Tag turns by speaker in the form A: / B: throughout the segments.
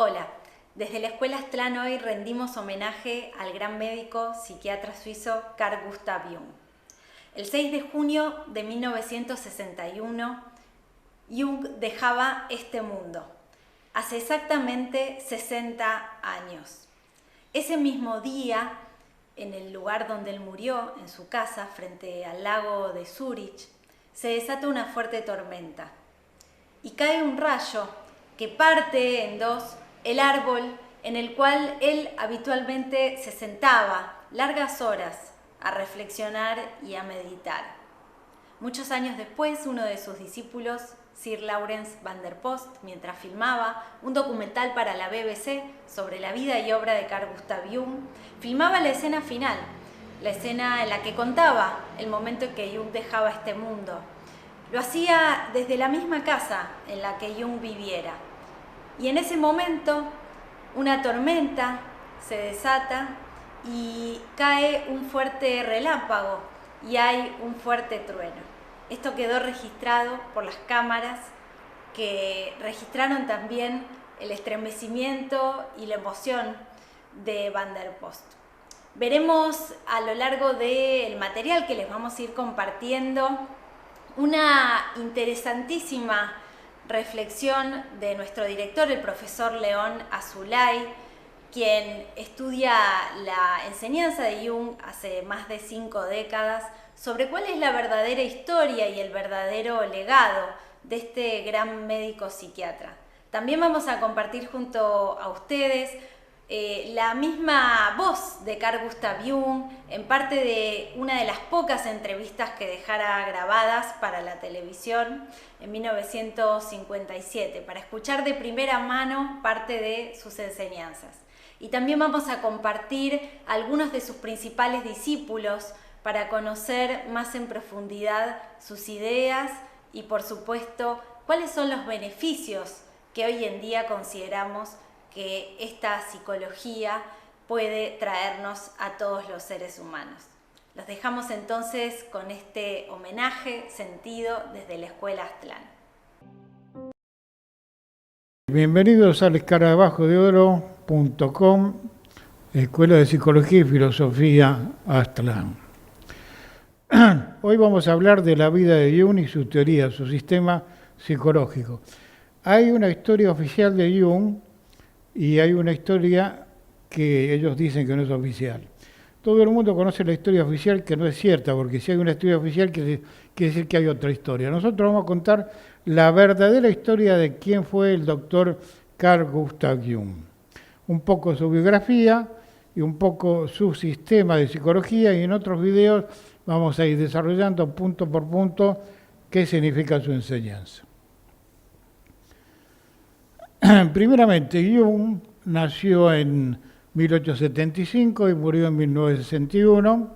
A: Hola, desde la Escuela Aztlan hoy rendimos homenaje al gran médico psiquiatra suizo Carl G Jung. El 6 de junio de 1961, Jung dejaba este mundo, hace exactamente 60 años. Ese mismo día, en el lugar donde él murió, en su casa, frente al lago de Zúrich, se desata una fuerte tormenta y cae un rayo que parte en dos el árbol en el cual él habitualmente se sentaba largas horas a reflexionar y a meditar. Muchos años después, uno de sus discípulos, Sir Lawrence van der Post, mientras filmaba un documental para la BBC sobre la vida y obra de Carl G Jung, filmaba la escena final, la escena en la que contaba el momento en que Jung dejaba este mundo. Lo hacía desde la misma casa en la que Jung viviera. Y en ese momento, una tormenta se desata y cae un fuerte relámpago y hay un fuerte trueno. Esto quedó registrado por las cámaras que registraron también el estremecimiento y la emoción de Van der Post. Veremos a lo largo del material que les vamos a ir compartiendo una interesantísima reflexión de nuestro director, el profesor León Azulay, quien estudia la enseñanza de Jung hace más de 5 décadas, sobre cuál es la verdadera historia y el verdadero legado de este gran médico psiquiatra. También vamos a compartir junto a ustedes la misma voz de Carl G Jung en parte de una de las pocas entrevistas que dejara grabadas para la televisión en 1957, para escuchar de primera mano parte de sus enseñanzas. Y también vamos a compartir algunos de sus principales discípulos para conocer más en profundidad sus ideas y, por supuesto, cuáles son los beneficios que hoy en día consideramos que esta psicología puede traernos a todos los seres humanos. Los dejamos entonces con este homenaje sentido desde la Escuela Aztlan.
B: Bienvenidos al escarabajodeoro.com, Escuela de Psicología y Filosofía Aztlan. Hoy vamos a hablar de la vida de Jung y su teoría, su sistema psicológico. Hay una historia oficial de Jung y hay una historia que ellos dicen que no es oficial. Todo el mundo conoce la historia oficial, que no es cierta, porque si hay una historia oficial quiere decir que hay otra historia. Nosotros vamos a contar la verdadera historia de quién fue el doctor Carl G Jung. Un poco su biografía y un poco su sistema de psicología, y en otros videos vamos a ir desarrollando punto por punto qué significa su enseñanza. Primeramente, Jung nació en 1875 y murió en 1961,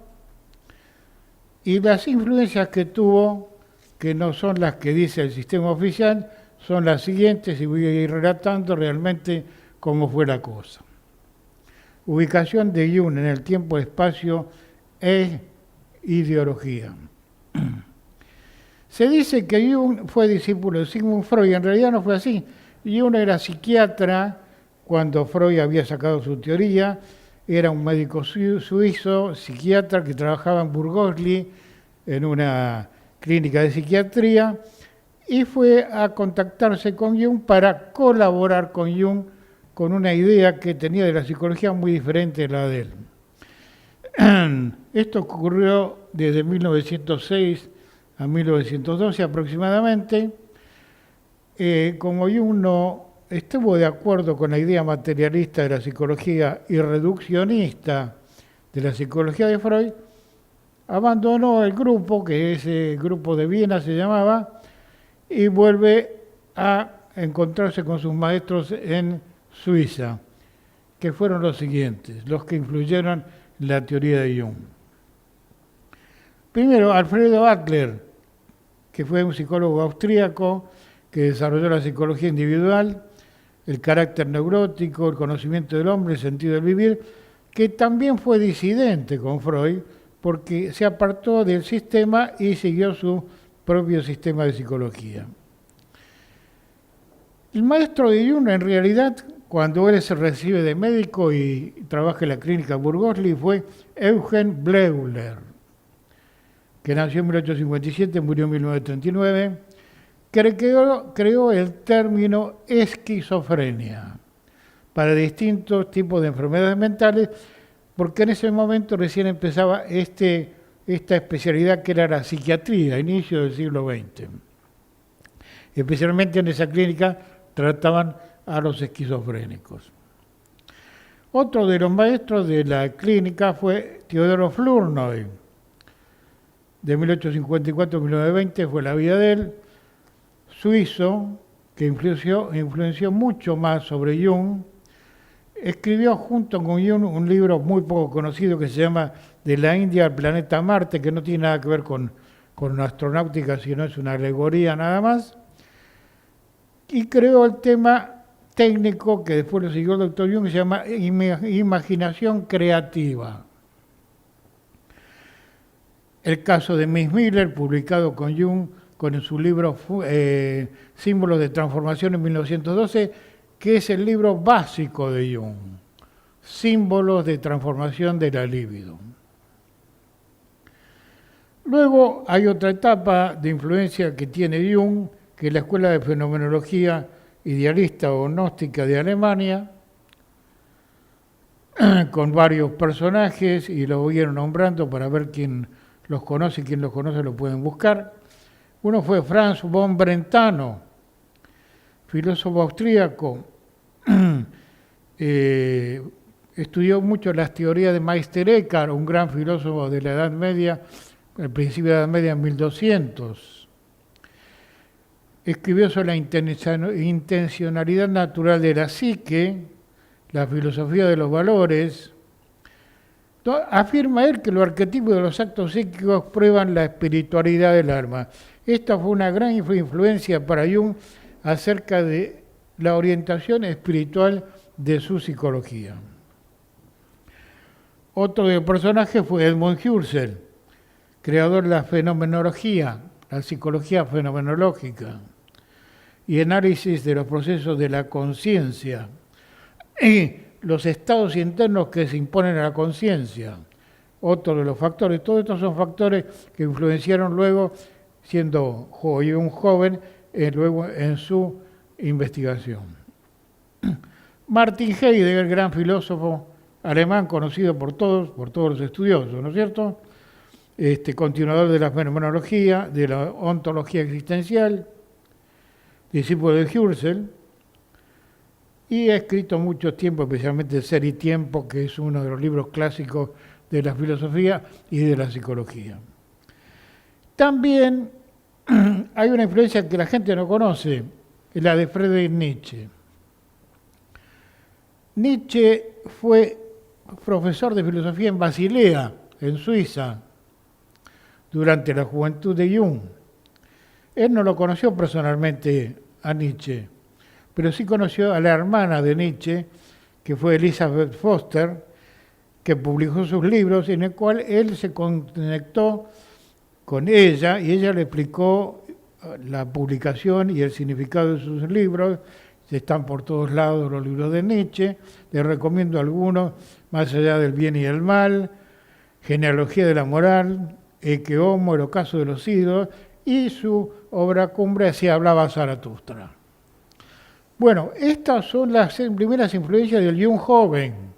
B: y las influencias que tuvo, que no son las que dice el sistema oficial, son las siguientes, y voy a ir relatando realmente cómo fue la cosa. Ubicación de Jung en el tiempo-espacio e ideología. Se dice que Jung fue discípulo de Sigmund Freud, y en realidad no fue así. Jung era psiquiatra cuando Freud había sacado su teoría, era un médico suizo, psiquiatra que trabajaba en Burgosli, en una clínica de psiquiatría, y fue a contactarse con Jung para colaborar con Jung con una idea que tenía de la psicología muy diferente de la de él. Esto ocurrió desde 1906 a 1912 aproximadamente. Como Jung no estuvo de acuerdo con la idea materialista de la psicología y reduccionista de la psicología de Freud, abandonó el grupo, que ese grupo de Viena se llamaba, y vuelve a encontrarse con sus maestros en Suiza, que fueron los siguientes, los que influyeron en la teoría de Jung. Primero, Alfredo Adler, que fue un psicólogo austríaco que desarrolló la psicología individual, el carácter neurótico, el conocimiento del hombre, el sentido del vivir, que también fue disidente con Freud, porque se apartó del sistema y siguió su propio sistema de psicología. El maestro de Jung, en realidad, cuando él se recibe de médico y trabaja en la clínica Burgosli, fue Eugen Bleuler, que nació en 1857, murió en 1939, que creó el término esquizofrenia para distintos tipos de enfermedades mentales, porque en ese momento recién empezaba esta especialidad que era la psiquiatría, a inicio del siglo XX. Especialmente en esa clínica trataban a los esquizofrénicos. Otro de los maestros de la clínica fue Teodoro Flournoy. De 1854 a 1920 fue la vida de él, suizo, que influenció mucho más sobre Jung. Escribió junto con Jung un libro muy poco conocido que se llama De la India al planeta Marte, que no tiene nada que ver con astronáutica, sino es una alegoría nada más. Y creó el tema técnico que después lo siguió el doctor Jung, que se llama imaginación creativa. El caso de Miss Miller, publicado con Jung con su libro Símbolos de Transformación en 1912, que es el libro básico de Jung, Símbolos de Transformación de la libido. Luego hay otra etapa de influencia que tiene Jung, que es la Escuela de Fenomenología Idealista o Gnóstica de Alemania, con varios personajes, y lo voy a ir nombrando para ver quién los conoce y quién los conoce lo pueden buscar. Uno fue Franz von Brentano, filósofo austríaco, estudió mucho las teorías de Meister Eckhart, un gran filósofo de la Edad Media, al principio de la Edad Media en 1200. Escribió sobre la intencionalidad natural de la psique, la filosofía de los valores. Afirma él que los arquetipos de los actos psíquicos prueban la espiritualidad del alma. Esta fue una gran influencia para Jung acerca de la orientación espiritual de su psicología. Otro de los personajes fue Edmund Husserl, creador de la fenomenología, la psicología fenomenológica y análisis de los procesos de la conciencia y los estados internos que se imponen a la conciencia. Otro de los factores, todos estos son factores que influenciaron luego, siendo un joven, luego en su investigación. Martin Heidegger, gran filósofo alemán conocido por todos los estudiosos, ¿no es cierto? Continuador de la fenomenología, de la ontología existencial, discípulo de Husserl, y ha escrito mucho tiempo, especialmente Ser y Tiempo, que es uno de los libros clásicos de la filosofía y de la psicología. También hay una influencia que la gente no conoce, es la de Friedrich Nietzsche. Nietzsche fue profesor de filosofía en Basilea, en Suiza, durante la juventud de Jung. Él no lo conoció personalmente a Nietzsche, pero sí conoció a la hermana de Nietzsche, que fue Elizabeth Foster, que publicó sus libros, en el cual él se conectó con ella y ella le explicó la publicación y el significado de sus libros. Están por todos lados los libros de Nietzsche, les recomiendo algunos, Más allá del bien y el mal, Genealogía de la moral, Ecce Homo, El ocaso de los ídolos, y su obra cumbre, Así hablaba Zaratustra. Bueno, estas son las primeras influencias del Jung joven.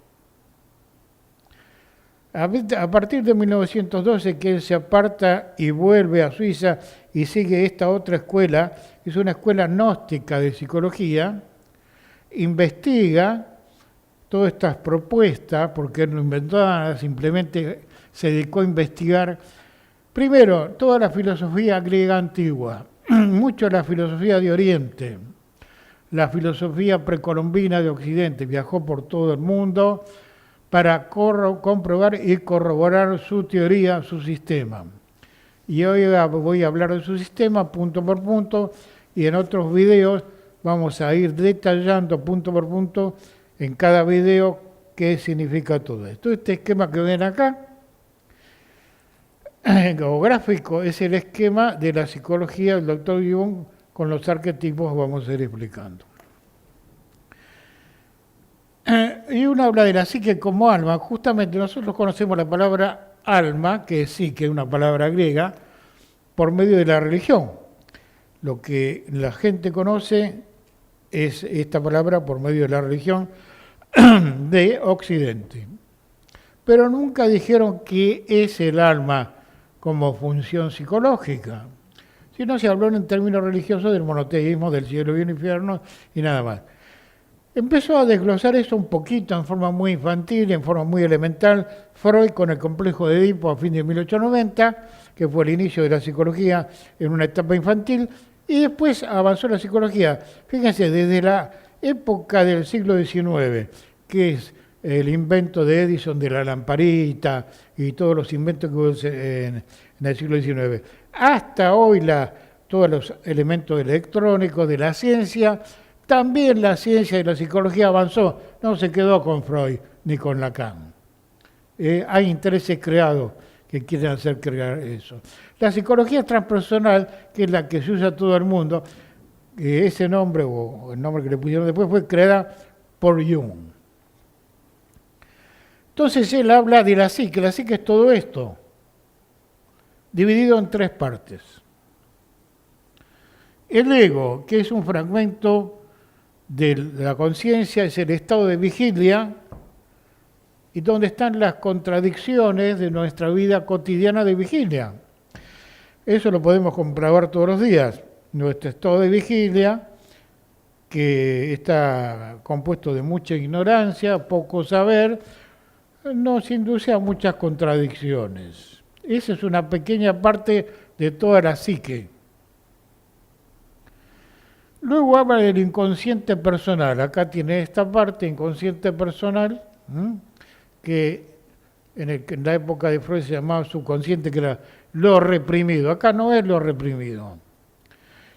B: A partir de 1912, que él se aparta y vuelve a Suiza y sigue esta otra escuela, que es una escuela gnóstica de psicología, investiga todas estas propuestas, porque él no inventó nada, simplemente se dedicó a investigar, primero, toda la filosofía griega antigua, mucho la filosofía de Oriente, la filosofía precolombina de Occidente, viajó por todo el mundo para comprobar y corroborar su teoría, su sistema. Y hoy voy a hablar de su sistema punto por punto, y en otros videos vamos a ir detallando punto por punto en cada video qué significa todo esto. Este esquema que ven acá, o gráfico, es el esquema de la psicología del doctor Jung con los arquetipos que vamos a ir explicando. Jung habla de la psique como alma. Justamente nosotros conocemos la palabra alma, que es psique, una palabra griega, por medio de la religión. Lo que la gente conoce es esta palabra por medio de la religión de Occidente. Pero nunca dijeron qué es el alma como función psicológica, sino se habló en términos religiosos del monoteísmo, del cielo y el infierno y nada más. Empezó a desglosar eso un poquito en forma muy infantil, en forma muy elemental, Freud con el complejo de Edipo a fin de 1890, que fue el inicio de la psicología en una etapa infantil, y después avanzó la psicología. Fíjense, desde la época del siglo XIX, que es el invento de Edison de la lamparita y todos los inventos que hubo en el siglo XIX, hasta hoy todos los elementos electrónicos de la ciencia. También la ciencia y la psicología avanzó, no se quedó con Freud ni con Lacan. Hay intereses creados que quieren hacer crear eso. La psicología transpersonal, que es la que se usa a todo el mundo, ese nombre o el nombre que le pusieron después fue creada por Jung. Entonces él habla de la psique es todo esto, dividido en tres partes. El ego, que es un fragmento de la conciencia, es el estado de vigilia y donde están las contradicciones de nuestra vida cotidiana de vigilia. Eso lo podemos comprobar todos los días. Nuestro estado de vigilia, que está compuesto de mucha ignorancia, poco saber, nos induce a muchas contradicciones. Esa es una pequeña parte de toda la psique. Luego habla del inconsciente personal. Acá tiene esta parte, inconsciente personal, que en la época de Freud se llamaba subconsciente, que era lo reprimido. Acá no es lo reprimido,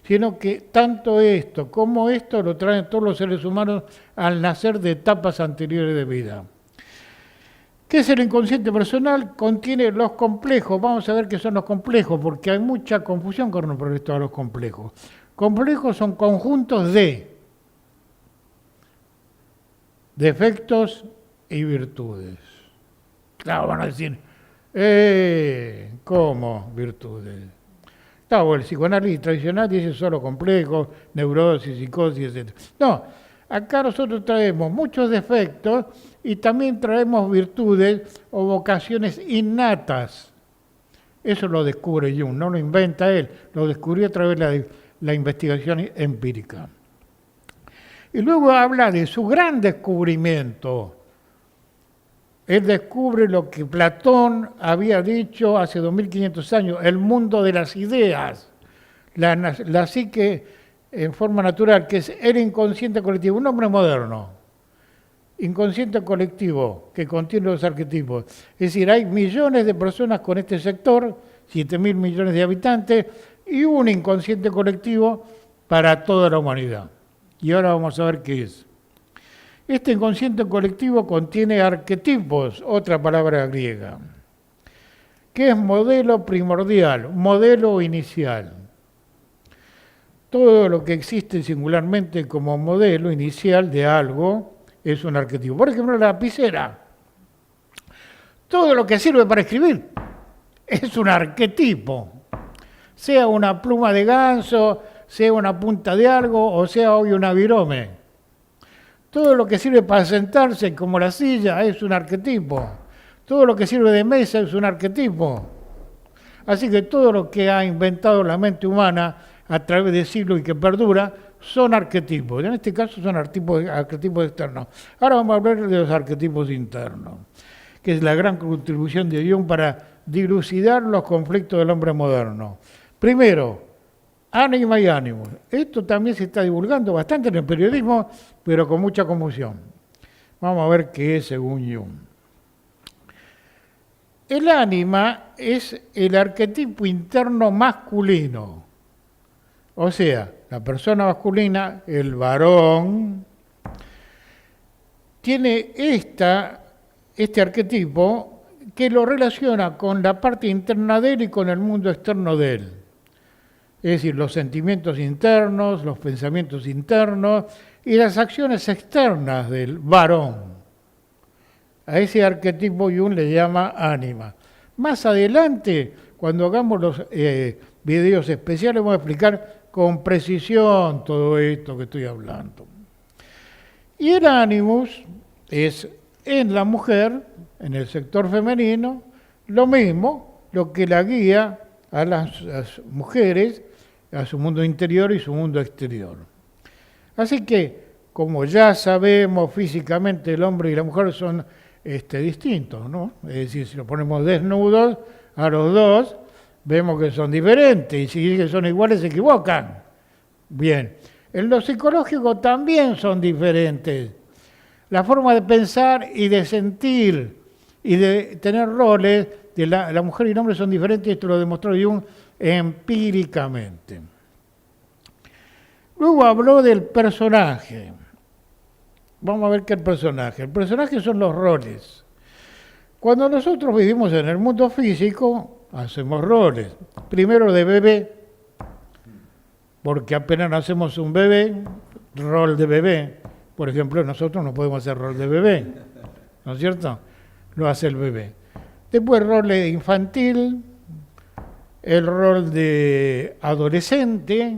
B: sino que tanto esto como esto lo traen todos los seres humanos al nacer de etapas anteriores de vida. ¿Qué es el inconsciente personal? Contiene los complejos. Vamos a ver qué son los complejos, porque hay mucha confusión con respecto a los complejos. Complejos son conjuntos de defectos y virtudes. Claro, van a decir, ¿cómo virtudes? Claro, el psicoanálisis tradicional dice solo complejos, neurosis, psicosis, etc. No, acá nosotros traemos muchos defectos y también traemos virtudes o vocaciones innatas. Eso lo descubre Jung, no lo inventa él, lo descubrió a través de la investigación empírica. Y luego habla de su gran descubrimiento. Él descubre lo que Platón había dicho hace 2500 años, el mundo de las ideas, la psique en forma natural, que es el inconsciente colectivo, un hombre moderno, inconsciente colectivo, que contiene los arquetipos. Es decir, hay millones de personas con este sector, 7.000 millones de habitantes, y un inconsciente colectivo para toda la humanidad. Y ahora vamos a ver qué es. Este inconsciente colectivo contiene arquetipos, otra palabra griega, que es modelo primordial, modelo inicial. Todo lo que existe singularmente como modelo inicial de algo es un arquetipo. Por ejemplo, la lapicera. Todo lo que sirve para escribir es un arquetipo. Sea una pluma de ganso, sea una punta de algo, o sea hoy una virome. Todo lo que sirve para sentarse, como la silla, es un arquetipo. Todo lo que sirve de mesa es un arquetipo. Así que todo lo que ha inventado la mente humana a través de siglos y que perdura, son arquetipos. En este caso son arquetipos externos. Ahora vamos a hablar de los arquetipos internos, que es la gran contribución de Jung para dilucidar los conflictos del hombre moderno. Primero, ánima y ánimo. Esto también se está divulgando bastante en el periodismo, pero con mucha confusión. Vamos a ver qué es según Jung. El ánima es el arquetipo interno masculino. O sea, la persona masculina, el varón, tiene este arquetipo que lo relaciona con la parte interna de él y con el mundo externo de él. Es decir, los sentimientos internos, los pensamientos internos y las acciones externas del varón. A ese arquetipo Jung le llama ánima. Más adelante, cuando hagamos los videos especiales, vamos a explicar con precisión todo esto que estoy hablando. Y el ánimos es en la mujer, en el sector femenino, lo mismo, lo que la guía a las mujeres, a su mundo interior y su mundo exterior. Así que, como ya sabemos, físicamente el hombre y la mujer son distintos, ¿no? Es decir, si los ponemos desnudos a los dos, vemos que son diferentes, y si dicen que son iguales se equivocan. Bien, en lo psicológico también son diferentes. La forma de pensar y de sentir y de tener roles de la mujer y el hombre son diferentes, esto lo demostró Jung empíricamente. Luego habló del personaje. Vamos a ver qué es el personaje. El personaje son los roles. Cuando nosotros vivimos en el mundo físico, hacemos roles. Primero de bebé, porque apenas nacemos un bebé, rol de bebé. Por ejemplo, nosotros no podemos hacer rol de bebé, ¿no es cierto? Lo hace el bebé. Después rol de infantil, el rol de adolescente,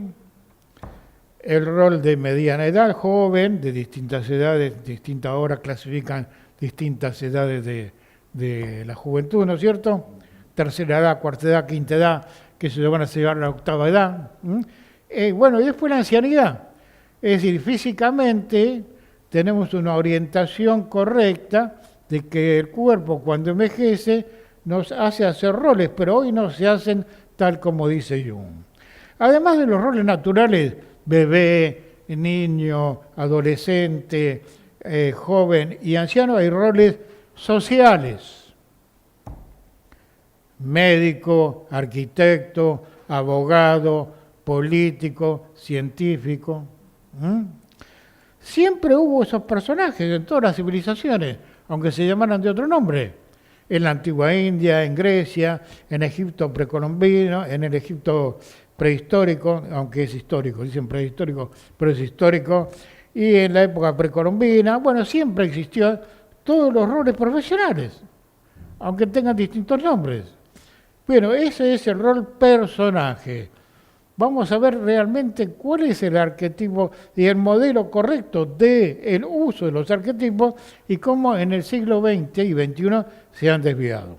B: el rol de mediana edad, joven, de distintas edades, distintas horas clasifican distintas edades de la juventud, ¿no es cierto? Tercera edad, cuarta edad, quinta edad, que se van a llevar a la octava edad. Bueno, y después la ancianidad. Es decir, físicamente tenemos una orientación correcta de que el cuerpo cuando envejece nos hace hacer roles, pero hoy no se hacen tal como dice Jung. Además de los roles naturales, bebé, niño, adolescente, joven y anciano, hay roles sociales. Médico, arquitecto, abogado, político, científico. Siempre hubo esos personajes en todas las civilizaciones, aunque se llamaran de otro nombre. En la antigua India, en Grecia, en Egipto precolombino, en el Egipto prehistórico, aunque es histórico, dicen prehistórico, pero es histórico, y en la época precolombina, bueno, siempre existió todos los roles profesionales, aunque tengan distintos nombres. Bueno, ese es el rol personaje. Vamos a ver realmente cuál es el arquetipo y el modelo correcto del uso de los arquetipos y cómo en el siglo XX y XXI se han desviado.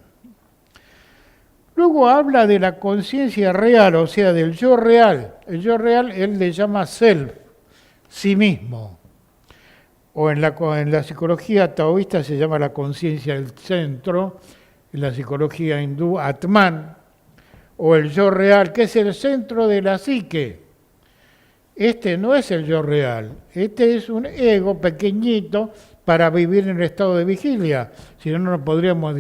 B: Luego habla de la conciencia real, o sea, del yo real. El yo real él le llama self, sí mismo. O en la psicología taoísta se llama la conciencia del centro, en la psicología hindú Atman, o el yo real, que es el centro de la psique. Este no es el yo real, este es un ego pequeñito para vivir en el estado de vigilia, si no, no podríamos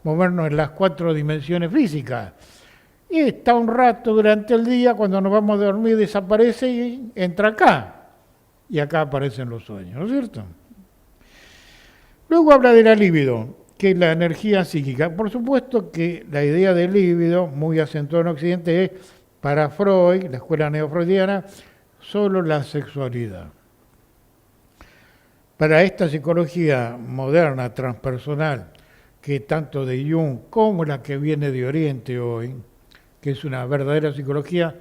B: movernos en las 4 dimensiones físicas. Y está un rato durante el día, cuando nos vamos a dormir desaparece y entra acá. Y acá aparecen los sueños, ¿no es cierto? Luego habla de la libido, que es la energía psíquica. Por supuesto que la idea del líbido, muy acentuada en Occidente, es, para Freud, la escuela neofreudiana, solo la sexualidad. Para esta psicología moderna, transpersonal, que tanto de Jung como la que viene de Oriente hoy, que es una verdadera psicología,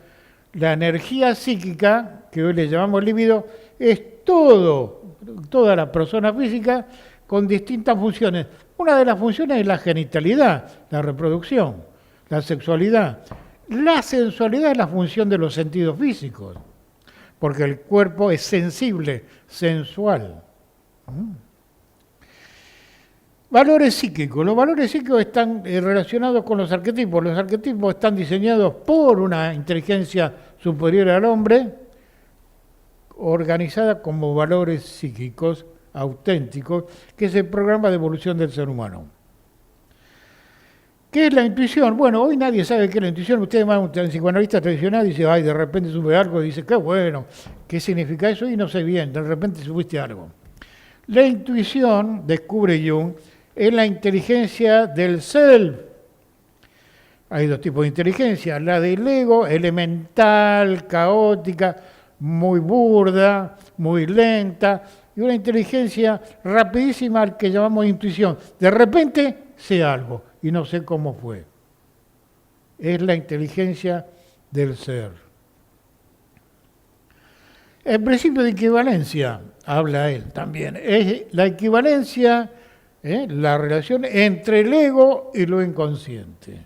B: la energía psíquica, que hoy le llamamos líbido, es toda la persona física con distintas funciones. Una de las funciones es la genitalidad, la reproducción, la sexualidad. La sensualidad es la función de los sentidos físicos, porque el cuerpo es sensible, sensual. Valores psíquicos. Los valores psíquicos están relacionados con los arquetipos. Los arquetipos están diseñados por una inteligencia superior al hombre, organizada como valores psíquicos auténticos, que es el programa de evolución del ser humano. ¿Qué es la intuición? Bueno, hoy nadie sabe qué es la intuición. Usted va a un psicoanalista tradicional y dice, ay, de repente sube algo y dice, qué bueno, ¿qué significa eso? Y no sé bien, de repente subiste algo. La intuición, descubre Jung, es la inteligencia del self. Hay 2 tipos de inteligencia, la del ego, elemental, caótica, muy burda, muy lenta, y una inteligencia rapidísima al que llamamos intuición. De repente sé algo y no sé cómo fue. Es la inteligencia del ser. El principio de equivalencia, habla él también, es la equivalencia, la relación entre el ego y lo inconsciente.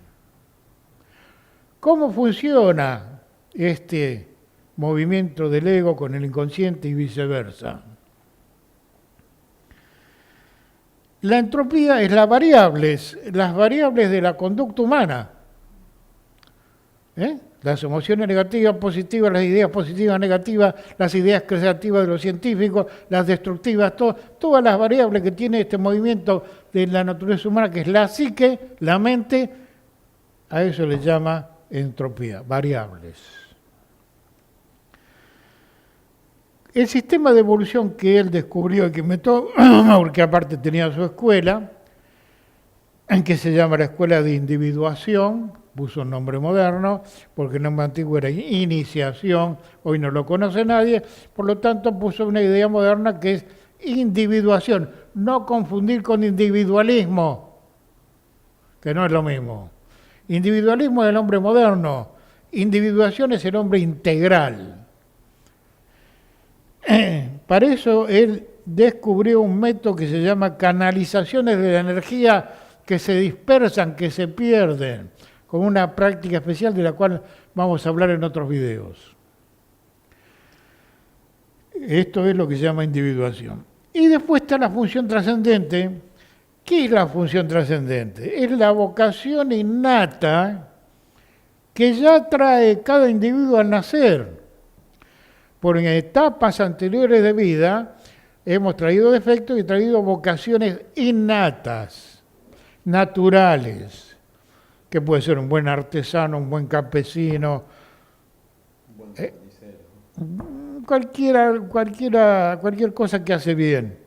B: ¿Cómo funciona este movimiento del ego con el inconsciente y viceversa? La entropía es las variables de la conducta humana. Las emociones negativas, positivas, las ideas positivas, negativas, las ideas creativas de los científicos, las destructivas, todas las variables que tiene este movimiento de la naturaleza humana, que es la psique, la mente, a eso le llama entropía, variables. El sistema de evolución que él descubrió y que inventó, porque aparte tenía su escuela, en que se llama la Escuela de Individuación, puso un nombre moderno, porque el nombre antiguo era iniciación, hoy no lo conoce nadie, por lo tanto puso una idea moderna que es individuación, no confundir con individualismo, que no es lo mismo. Individualismo es el hombre moderno, individuación es el hombre integral. Para eso él descubrió un método que se llama canalizaciones de la energía que se dispersan, que se pierden, con una práctica especial de la cual vamos a hablar en otros videos. Esto es lo que se llama individuación. Y después está la función trascendente. ¿Qué es la función trascendente? Es la vocación innata que ya trae cada individuo al nacer. Por en etapas anteriores de vida hemos traído defectos y traído vocaciones innatas, naturales, que puede ser un buen artesano, un buen campesino, cualquier cosa que hace bien.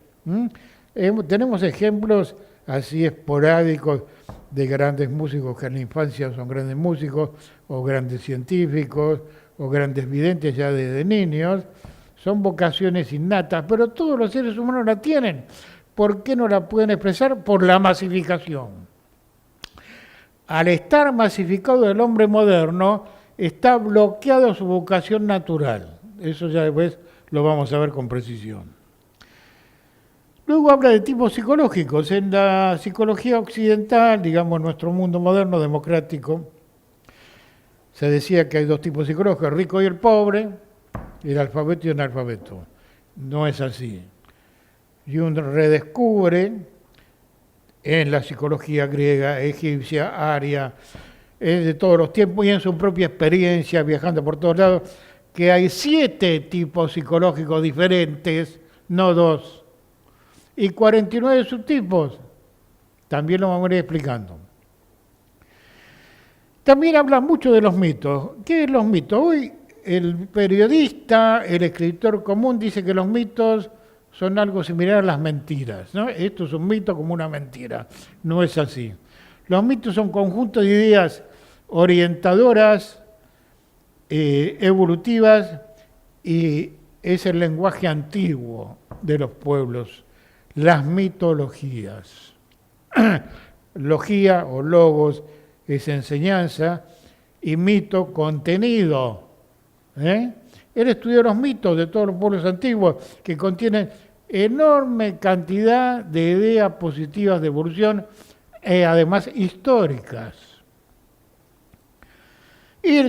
B: Tenemos ejemplos así esporádicos de grandes músicos que en la infancia son grandes músicos, o grandes científicos, o grandes videntes ya desde niños. Son vocaciones innatas, pero todos los seres humanos la tienen. ¿Por qué no la pueden expresar? Por la masificación. Al estar masificado el hombre moderno, está bloqueado su vocación natural. Eso ya después lo vamos a ver con precisión. Luego habla de tipos psicológicos. En la psicología occidental, digamos, en nuestro mundo moderno democrático, se decía que hay dos tipos psicológicos, el rico y el pobre, el alfabeto y el analfabeto. No es así. Jung redescubre en la psicología griega, egipcia, aria, de todos los tiempos y en su propia experiencia, viajando por todos lados, que hay 7 tipos psicológicos diferentes, no 2, y 49 subtipos. También lo vamos a ir explicando. También habla mucho de los mitos. ¿Qué es los mitos? Hoy el periodista, el escritor común dice que los mitos son algo similar a las mentiras, ¿no? Esto es un mito como una mentira. No es así. Los mitos son conjuntos de ideas orientadoras, evolutivas, y es el lenguaje antiguo de los pueblos, las mitologías. Logía o logos es enseñanza y mito contenido. Él estudió los mitos de todos los pueblos antiguos que contienen enorme cantidad de ideas positivas de evolución, además históricas. Y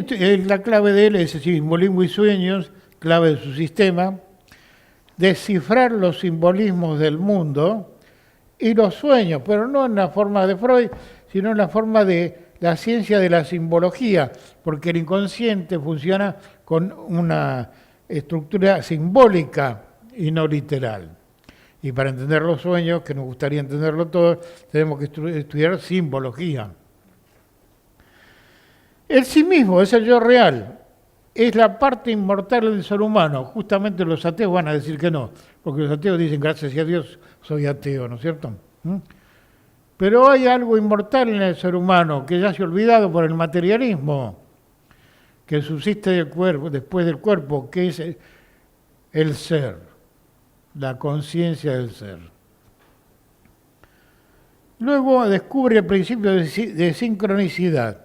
B: la clave de él es simbolismo y sueños, clave de su sistema, descifrar los simbolismos del mundo y los sueños, pero no en la forma de Freud, sino en la forma de la ciencia de la simbología, porque el inconsciente funciona con una estructura simbólica y no literal. Y para entender los sueños, que nos gustaría entenderlo todo, tenemos que estudiar simbología. El sí mismo es el yo real, es la parte inmortal del ser humano. Justamente los ateos van a decir que no, porque los ateos dicen, gracias a Dios soy ateo, ¿no es cierto? Pero hay algo inmortal en el ser humano que ya se ha olvidado por el materialismo, que subsiste del cuerpo, después del cuerpo, que es el ser, la conciencia del ser. Luego descubre el principio de sincronicidad,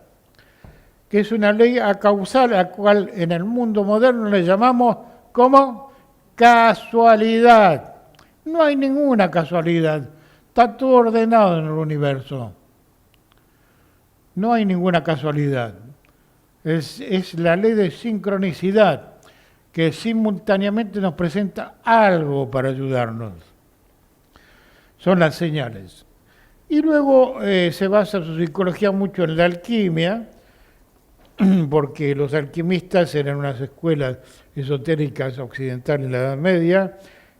B: que es una ley acausal a la cual en el mundo moderno le llamamos como casualidad. No hay ninguna casualidad, está todo ordenado en el universo. No hay ninguna casualidad. Es la ley de sincronicidad, que simultáneamente nos presenta algo para ayudarnos. Son las señales. Y luego se basa su psicología mucho en la alquimia, porque los alquimistas eran unas escuelas esotéricas occidentales en la Edad Media,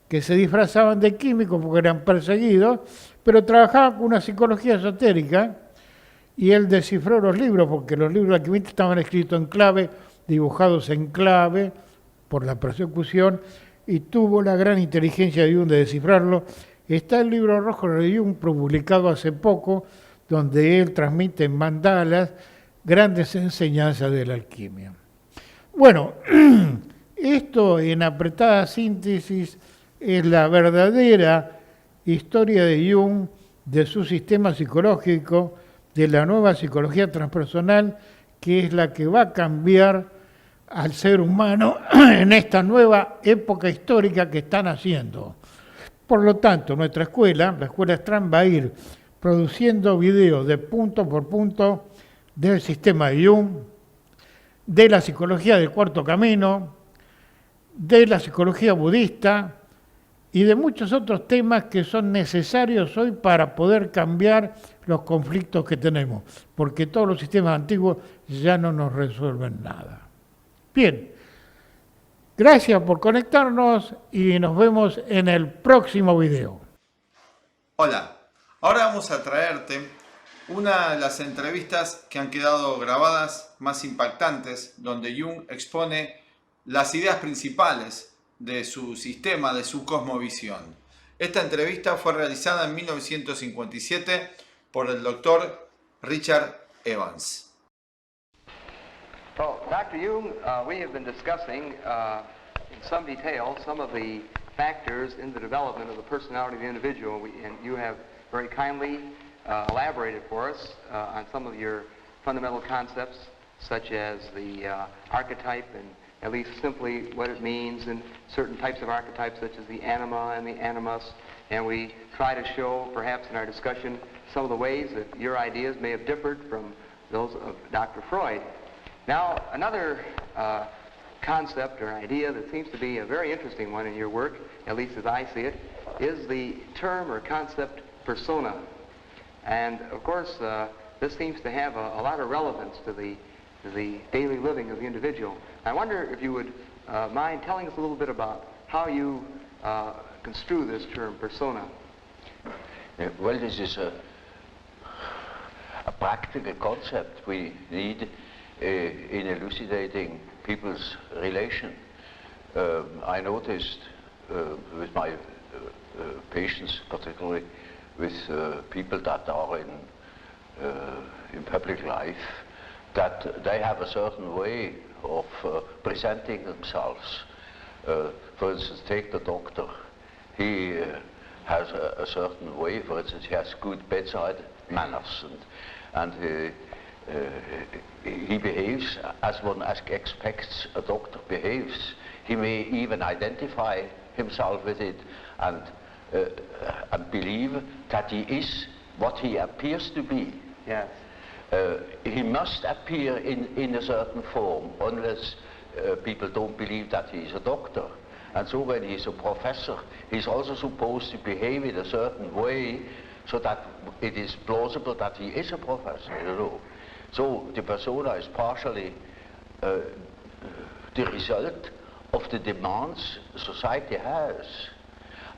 B: que se disfrazaban de químicos porque eran perseguidos, pero trabajaban con una psicología esotérica, y él descifró los libros, porque los libros alquimistas estaban escritos en clave, dibujados en clave, por la persecución, y tuvo la gran inteligencia de Jung de descifrarlo. Está el libro rojo de Jung, publicado hace poco, donde él transmite en mandalas grandes enseñanzas de la alquimia. Bueno, esto en apretada síntesis es la verdadera historia de Jung, de su sistema psicológico, de la nueva psicología transpersonal, que es la que va a cambiar al ser humano en esta nueva época histórica que están haciendo. Por lo tanto, nuestra escuela, la Escuela Aztlan, va a ir produciendo videos de punto por punto del sistema de Jung, de la psicología del cuarto camino, de la psicología budista y de muchos otros temas que son necesarios hoy para poder cambiar los conflictos que tenemos, porque todos los sistemas antiguos ya no nos resuelven nada. Bien, gracias por conectarnos y nos vemos en el próximo video.
C: Hola, ahora vamos a traerte una de las entrevistas que han quedado grabadas más impactantes, donde Jung expone las ideas principales de su sistema, de su cosmovisión. Esta entrevista fue realizada en 1957 por el doctor Richard Evans.
D: So, Dr. Jung, we have been discussing in some detail some of the factors in the development of the personality of the individual, and you have very kindly elaborated for us on some of your fundamental concepts, such as the archetype, and at least simply what it means, and certain types of archetypes such as the anima and the animus, and we try to show, perhaps in our discussion, some of the ways that your ideas may have differed from those of Dr. Freud. Now, another concept or idea that seems to be a very interesting one in your work, at least as I see it, is the term or concept persona. And of course, this seems to have a lot of relevance to the daily living of the individual. I wonder if you would mind telling us a little bit about how you construe this term persona.
E: Well, this is a practical concept we need in elucidating people's relation. I noticed with my patients, particularly with people that are in public life, that they have a certain way of presenting themselves. For instance, take the doctor. He has a certain way. For instance, he has good bedside manners, and he behaves as one expects a doctor behaves. He may even identify himself with it and believe that he is what he appears to be.
D: Yes.
E: He must appear in a certain form, unless people don't believe that he is a doctor. And so when he is a professor, he's also supposed to behave in a certain way so that it is plausible that he is a professor, you know. So the persona is partially the result of the demands society has.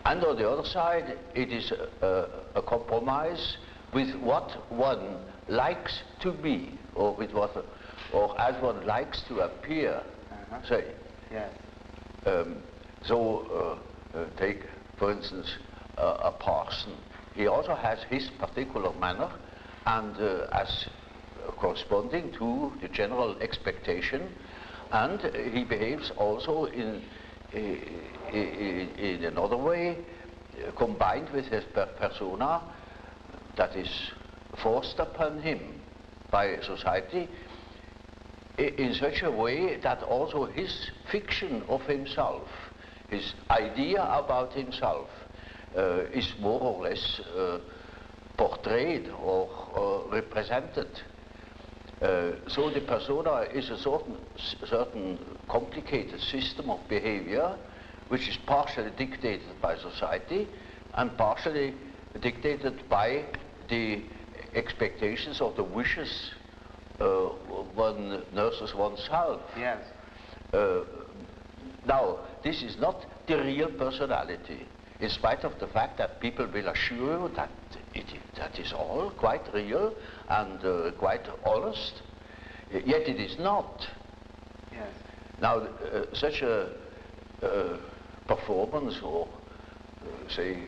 E: And on the other side, it is a compromise with what one likes to be, or with what, or as one likes to appear. Say.
D: Yes.
E: Take, for instance, a parson. He also has his particular manner, and as corresponding to the general expectation, And he behaves also in another way, combined with his persona that is forced upon him by society in such a way that also his fiction of himself, his idea about himself, is more or less portrayed or represented. So the persona is a certain complicated system of behavior which is partially dictated by society and partially dictated by the expectations or the wishes one nurses oneself.
D: Yes.
E: Now, this is not the real personality, in spite of the fact that people will assure you that that is all quite real and quite honest, yet it is not.
D: Yes.
E: Now, such a performance, or say,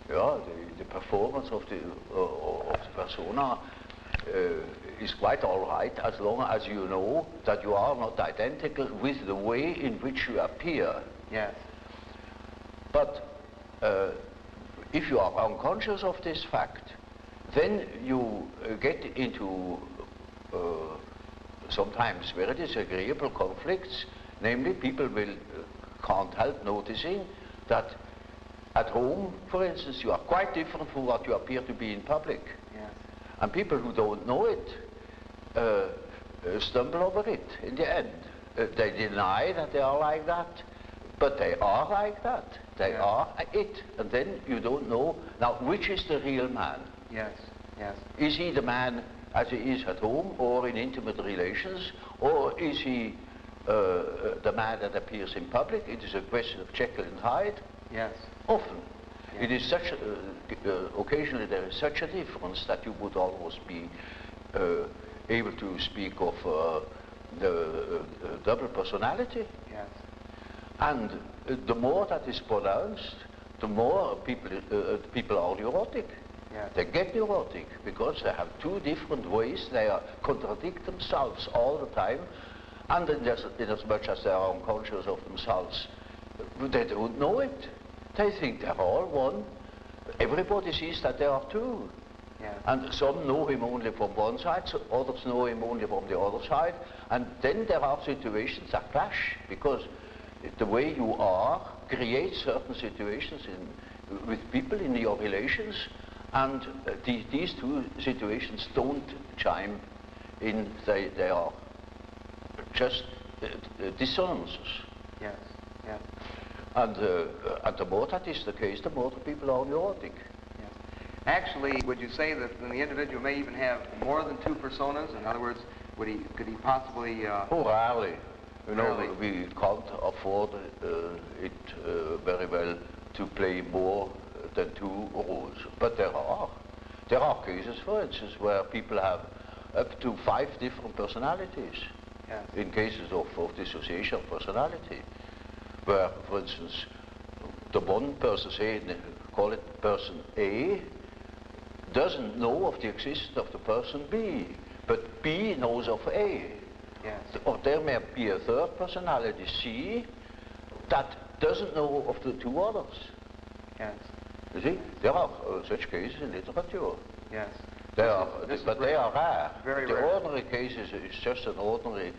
E: yeah, the performance of the persona is quite all right as long as you know that you are not identical with the way in which you appear.
D: Yes.
E: But if you are unconscious of this fact, then you get into sometimes very disagreeable conflicts. Namely, people can't help noticing that at home, for instance, you are quite different from what you appear to be in public.
D: Yes.
E: And people who don't know it stumble over it in the end. They deny that they are like that, but they are like that. They are it. And then you don't know, now, which is the real man?
D: Yes. Yes.
E: Is he the man as he is at home or in intimate relations, or is he the man that appears in public? It is a question of Jekyll and Hyde.
D: Yes.
E: Often.
D: Yes.
E: It is such occasionally there is such a difference that you would almost be able to speak of the double personality.
D: Yes.
E: And the more that is pronounced, the more people are neurotic.
D: Yes.
E: They get neurotic because they have two different ways. They contradict themselves all the time, and in as much as they are unconscious of themselves, they don't know it. They think they're all one. Everybody sees that they are two.
D: Yes.
E: And some know him only from one side, so others know him only from the other side. And then there are situations that clash, because the way you are creates certain situations with people in your relations, and these two situations don't chime in. They are just dissonances.
D: Yes. Yes.
E: And the more that is the case, the more the people are neurotic.
D: Yes. Actually, would you say that the individual may even have more than two personas? In other words, could he possibly...
E: Oh, rarely. You know,
D: Rarely.
E: we can't afford it very well to play more than two roles. But there are cases, for instance, where people have up to 5 different personalities.
D: Yes.
E: In cases of dissociation of personality, where, for instance, the one person, say, call it person A, doesn't know of the existence of the person B, but B knows of A.
D: Yes.
E: Or there may be a third personality, C, that doesn't know of the two others.
D: Yes.
E: You see, there are such cases in literature.
D: Yes.
E: They
D: rare.
E: are rare.
D: Very
E: the
D: rare.
E: ordinary case is just an ordinary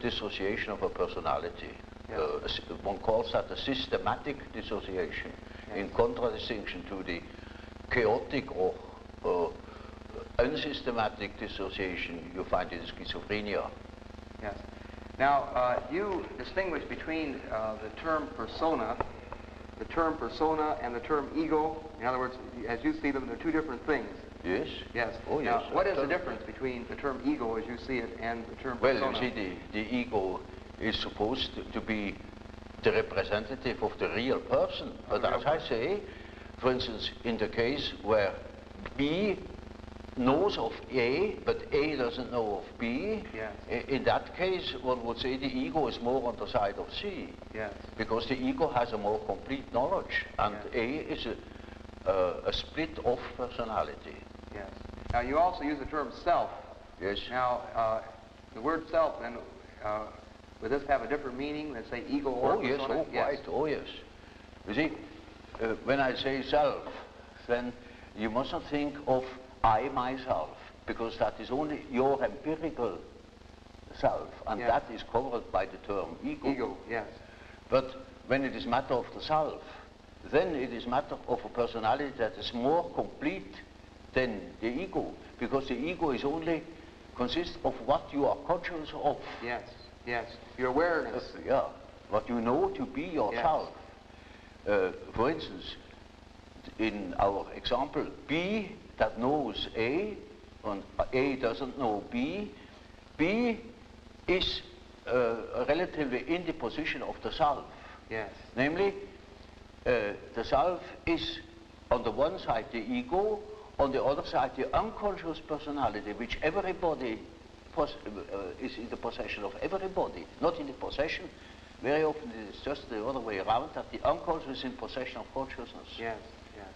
E: dissociation of a personality.
D: Yes.
E: One calls that a systematic dissociation,
D: Yes.
E: in contradistinction to the chaotic or unsystematic dissociation you find in schizophrenia.
D: Yes. Now, you distinguish between the term persona and the term ego. In other words, as you see them, they're two different things.
E: Yes?
D: Yes.
E: Oh,
D: now,
E: yes.
D: what is the difference between the term ego, as you see it, and the term persona?
E: Well, you see, the ego is supposed to be the representative of the real person. But as I say, for instance, in the case where B knows of A, but A doesn't know of B,
D: Yes.
E: in that case, one would say the ego is more on the side of C.
D: Yes.
E: Because the ego has a more complete knowledge, and
D: Yes.
E: A is a split-off personality.
D: Yes. Now, you also use the term self.
E: Yes.
D: Now, the word self, then, Would this have a different meaning than, say, ego or
E: Oh, yes,
D: persona?
E: oh, quite, oh, yes. You see, when I say self, then you must not think of I, myself, because that is only your empirical self, and that is covered by the term ego.
D: Ego, yes.
E: But when it is matter of the self, then it is matter of a personality that is more complete than the ego, because the ego is only consists of what you are conscious of.
D: Yes, yes. Your awareness.
E: Yeah, what you know to be yourself. For instance, in our example, B that knows A, and A doesn't know B, B is relatively in the position of the self.
D: Yes.
E: Namely, the self is on the one side the ego, on the other side the unconscious personality, which everybody is in the possession of everybody, not in the possession. Very often it is just the other way around, that the unconscious is in possession of consciousness.
D: Yes, yes.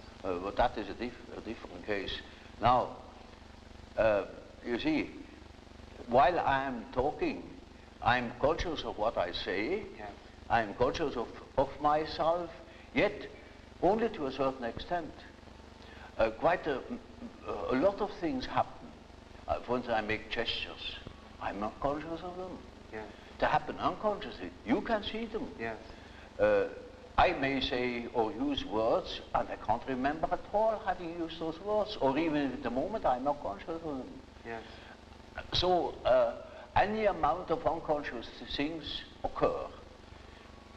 E: But that is a different case. Now, you see, while I am talking, I'm conscious of what I say,
D: Yes.
E: I'm conscious of myself, yet only to a certain extent. Quite a lot of things happen. For instance, I make gestures. I'm not conscious of them.
D: Yes.
E: They happen unconsciously. You can see them.
D: Yes.
E: I may say or use words, and I can't remember at all having used those words, or even at the moment I'm not conscious of them.
D: Yes.
E: So any amount of unconscious things occur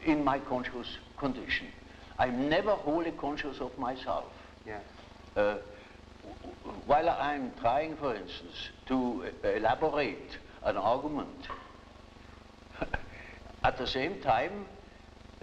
E: in my conscious condition. I'm never wholly conscious of myself.
D: Yes.
E: While I'm trying, for instance, to elaborate an argument, at the same time,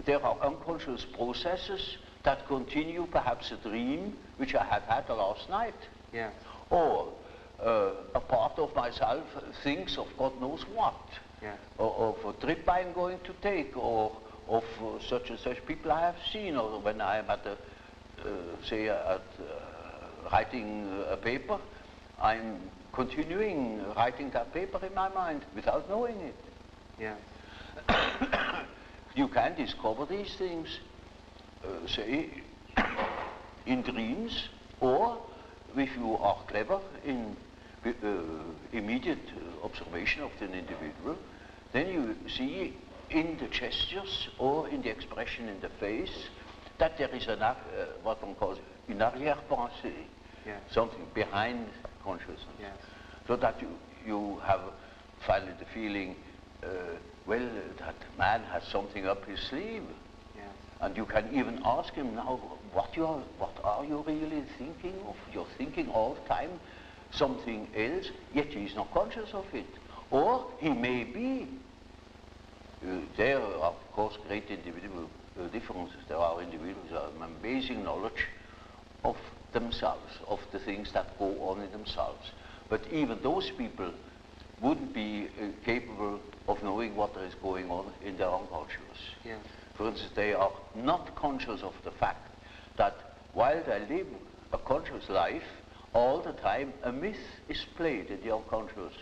E: there are unconscious processes that continue, perhaps a dream which I have had last night.
D: Yes.
E: Or a part of myself thinks of God knows what.
D: Yes.
E: Or of a trip I'm going to take, or of such and such people I have seen, or when I'm at writing a paper, I'm continuing writing that paper in my mind without knowing it.
D: Yes.
E: You can discover these things, say, in dreams, or if you are clever in immediate observation of an individual, then you see in the gestures or in the expression in the face that there is what one calls une arrière-pensée,
D: Yes.
E: something behind consciousness.
D: Yes.
E: So that you have finally the feeling, well, that man has something up his sleeve.
D: Yes.
E: And you can even ask him now, what are you really thinking of? You're thinking all the time something else, yet he's not conscious of it. Or he may be. There are, of course, great individual differences. There are individuals who have amazing knowledge of themselves, of the things that go on in themselves. But even those people wouldn't be capable of knowing what is going on in their unconscious.
D: Yes.
E: For instance, they are not conscious of the fact that while they live a conscious life, all the time a myth is played in the unconscious.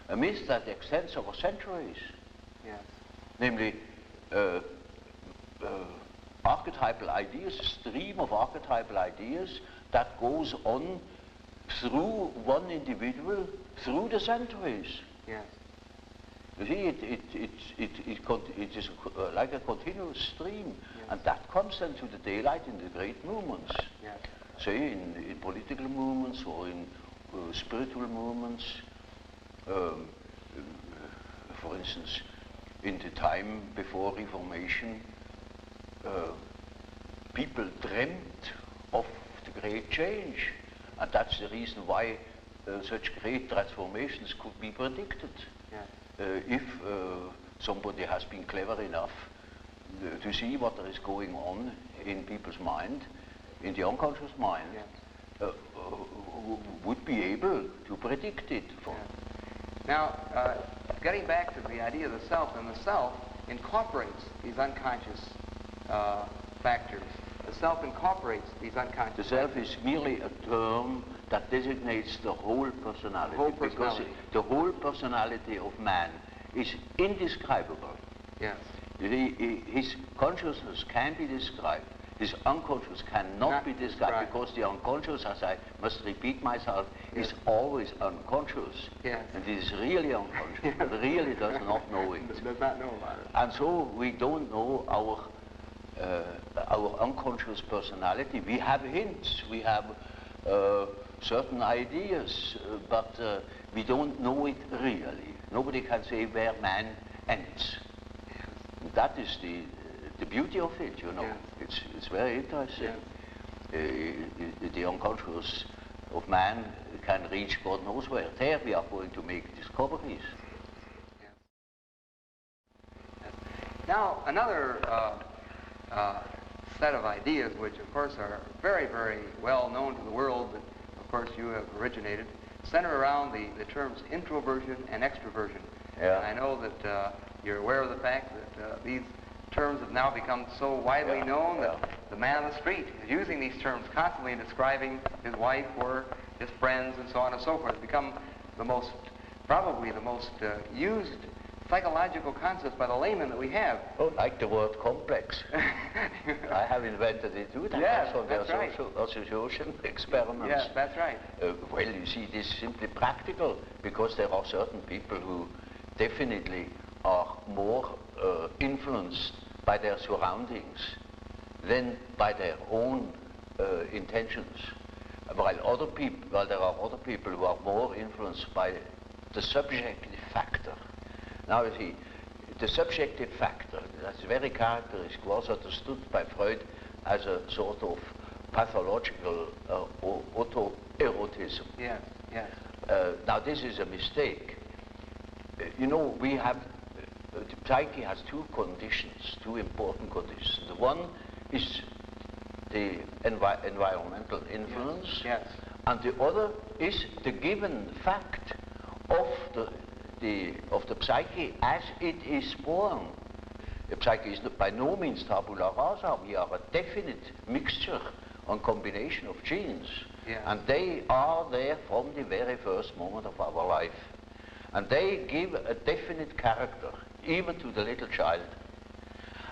E: A myth that extends over centuries.
D: Yes.
E: Namely, archetypal ideas, a stream of archetypal ideas that goes on through one individual, through the centuries.
D: Yes.
E: You see, it is like a continuous stream,
D: Yes.
E: and that comes then to the daylight in the great movements.
D: Yes.
E: Say in political movements or in spiritual movements. For instance, in the time before Reformation, people dreamt of the great change, and that's the reason why such great transformations could be predicted.
D: Yes.
E: If somebody has been clever enough to see what there is going on in people's mind, in the unconscious mind,
D: Yes.
E: would be able to predict it.
D: Yes. Now, getting back to the idea of the self, and the self incorporates these unconscious factors. The self incorporates these unconscious
E: The self
D: factors.
E: is merely a term that designates the whole personality,
D: The whole
E: because
D: personality.
E: the whole personality of man is indescribable.
D: Yes.
E: His consciousness can be described. His unconscious cannot be described because the unconscious, as I must repeat myself, is always unconscious.
D: Yes.
E: And it is really unconscious, but really does not know it.
D: Does not know about it.
E: And so we don't know our unconscious personality. We have hints, we have certain ideas, but we don't know it really. Nobody can say where man ends. That is the beauty of it, you know. It's very interesting. The unconscious of man can reach God knows where. There we are going to make discoveries.
D: Now, another set of ideas which, of course, are very, very well known to the world, that, of course, you have originated, center around the terms introversion and extroversion.
E: Yeah.
D: And I know that you're aware of the fact that these terms have now become so widely known that the man on the street is using these terms constantly in describing his wife or his friends and so on and so forth. It's become probably the most used psychological concepts by the layman that we have.
E: Oh, like the word complex. I have invented it too.
D: Yes,
E: so
D: that's right.
E: Association experiments.
D: Yes, that's right.
E: Well, you see, this is simply practical because there are certain people who definitely are more influenced by their surroundings than by their own intentions. While there are other people who are more influenced by the subjective factor. Now you see, the subjective factor, that's very characteristic, was understood by Freud as a sort of pathological autoerotism.
D: Yes, yes.
E: Now this is a mistake. You know, we have, the psyche has two conditions, two important conditions. The one is the environmental influence,
D: yes.
E: And the other is the given fact of the psyche as it is born. The psyche is by no means tabula rasa. We are a definite mixture and combination of genes, and they are there from the very first moment of our life. And they give a definite character, even to the little child.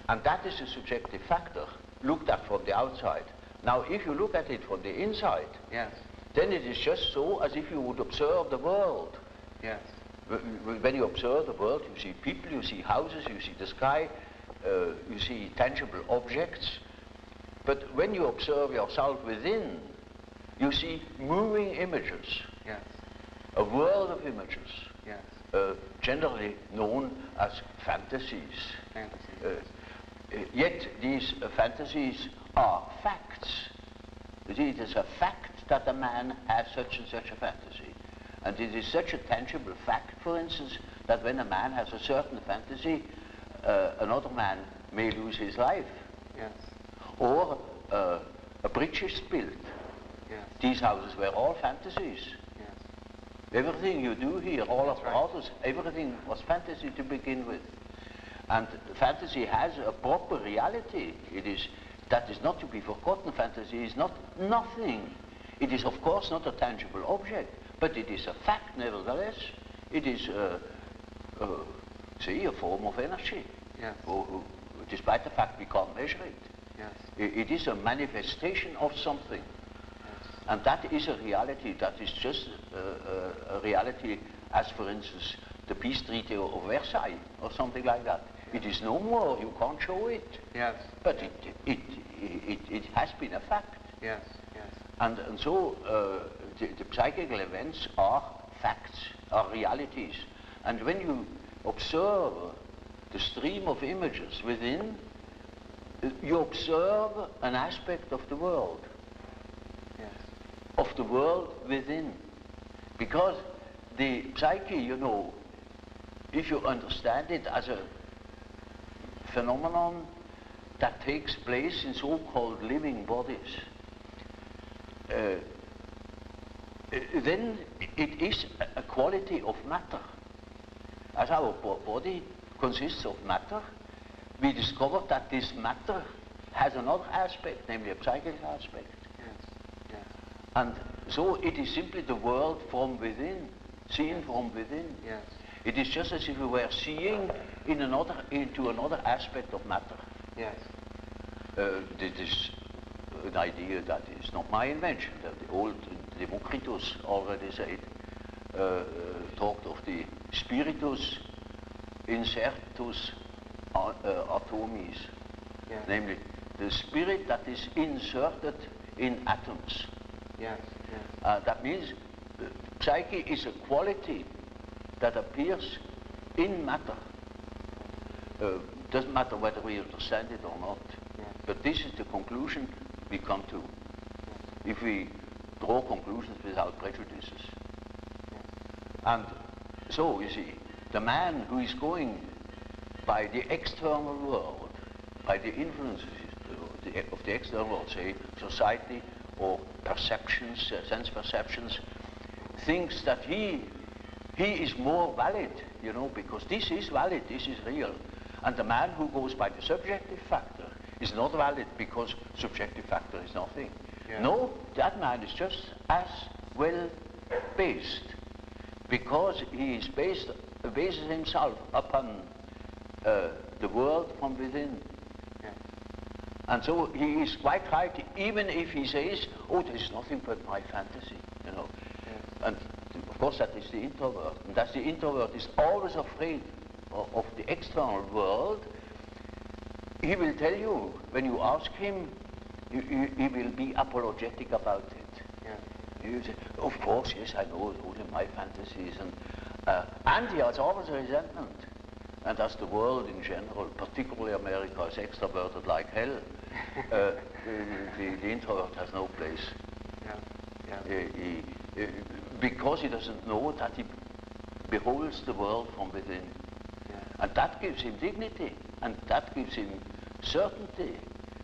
E: And that is a subjective factor, looked at from the outside. Now, if you look at it from the inside, then it is just so as if you would observe the world.
D: Yes.
E: When you observe the world, you see people, you see houses, you see the sky, you see tangible objects. But when you observe yourself within, you see moving images.
D: Yes.
E: A world of images.
D: Yes.
E: Generally known as fantasies. Yet these fantasies are facts. You see, it is a fact that a man has such and such a fantasy. And it is such a tangible fact, for instance, that when a man has a certain fantasy, another man may lose his life.
D: Yes.
E: Or a bridge is built.
D: Yes.
E: These houses were all fantasies.
D: Yes.
E: Everything you do here, all of the houses, everything was fantasy to begin with. And fantasy has a proper reality. That is not to be forgotten. Fantasy is not nothing. It is, of course, not a tangible object, but it is a fact nevertheless. It is, say, a form of energy.
D: Yes.
E: Despite the fact we can't measure it.
D: Yes.
E: It is a manifestation of something.
D: Yes.
E: And that is a reality. That is just a reality as, for instance, the peace treaty of Versailles or something like that. It is no more. You can't show it.
D: Yes.
E: But it has been a fact.
D: Yes. Yes.
E: And so the psychical events are facts, are realities. And when you observe the stream of images within, you observe an aspect of the world.
D: Yes.
E: Of the world within. Because the psyche, you know, if you understand it as a phenomenon that takes place in so-called living bodies, then it is a quality of matter. As our body consists of matter, we discovered that this matter has another aspect, namely a psychic aspect.
D: Yes. Yes.
E: And so it is simply the world from within, seen from within.
D: Yes.
E: It is just as if we were seeing into another aspect of matter.
D: Yes.
E: This is an idea that is not my invention. That the old Democritus already said, talked of the spiritus insertus atomis,
D: Yes.
E: namely the spirit that is inserted in atoms.
D: Yes. Yes.
E: That means psyche is a quality that appears in matter. Doesn't matter whether we understand it or not,
D: Yes.
E: but this is the conclusion we come to if we draw conclusions without prejudices. And so, you see, the man who is going by the external world, by the influences of the external world, say society or perceptions, sense perceptions, thinks that he is more valid, you know, because this is valid, this is real. And the man who goes by the subjective factor is not valid because subjective factor is nothing.
D: Yeah.
E: No, that man is just as well based, because he is bases himself upon the world from within.
D: Yeah.
E: And so he is quite right, even if he says, oh, this is nothing but my fantasy, you know.
D: Yeah.
E: And of course that is the introvert. And that the introvert is always afraid of the external world. He will tell you, when you ask him, he will be apologetic about it.
D: Yeah.
E: He will say, of course, yes, I know, only my fantasies. And he has always a resentment. And as the world in general, particularly America, is extroverted like hell, the introvert has no place.
D: Yeah. Yeah.
E: Because he doesn't know that he beholds the world from within.
D: Yeah.
E: And that gives him dignity, and that gives him certainty,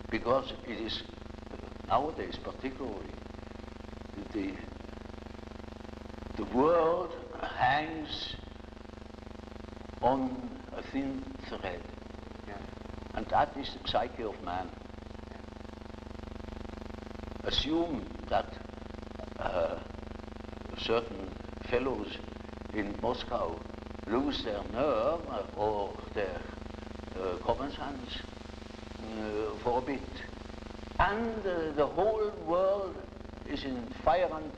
E: because it is, nowadays particularly, the world hangs on a thin thread,
D: Yeah.
E: and that is the psyche of man. Assume that certain fellows in Moscow lose their nerve or their common sense for a bit, and the whole world is in fire and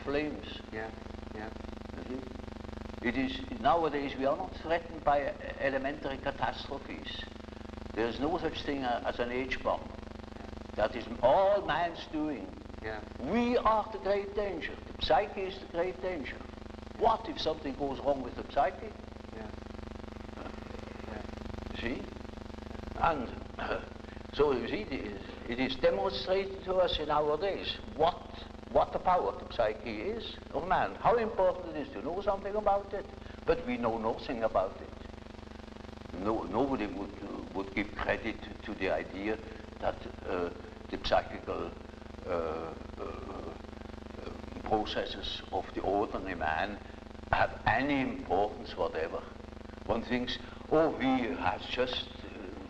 E: flames.
D: Yeah. Yeah.
E: You see? It is nowadays we are not threatened by elementary catastrophes. There is no such thing as an H-bomb. That is all man's doing.
D: Yeah.
E: We are the great danger. The psyche is the great danger. What if something goes wrong with the psyche?
D: Yeah.
E: You see? And so you see, it is demonstrated to us in our days what the power of the psyche is of man, how important it is to know something about it, but we know nothing about it. Nobody would give credit to the idea that the psychical processes of the ordinary man have any importance whatever. One thinks, oh, he has just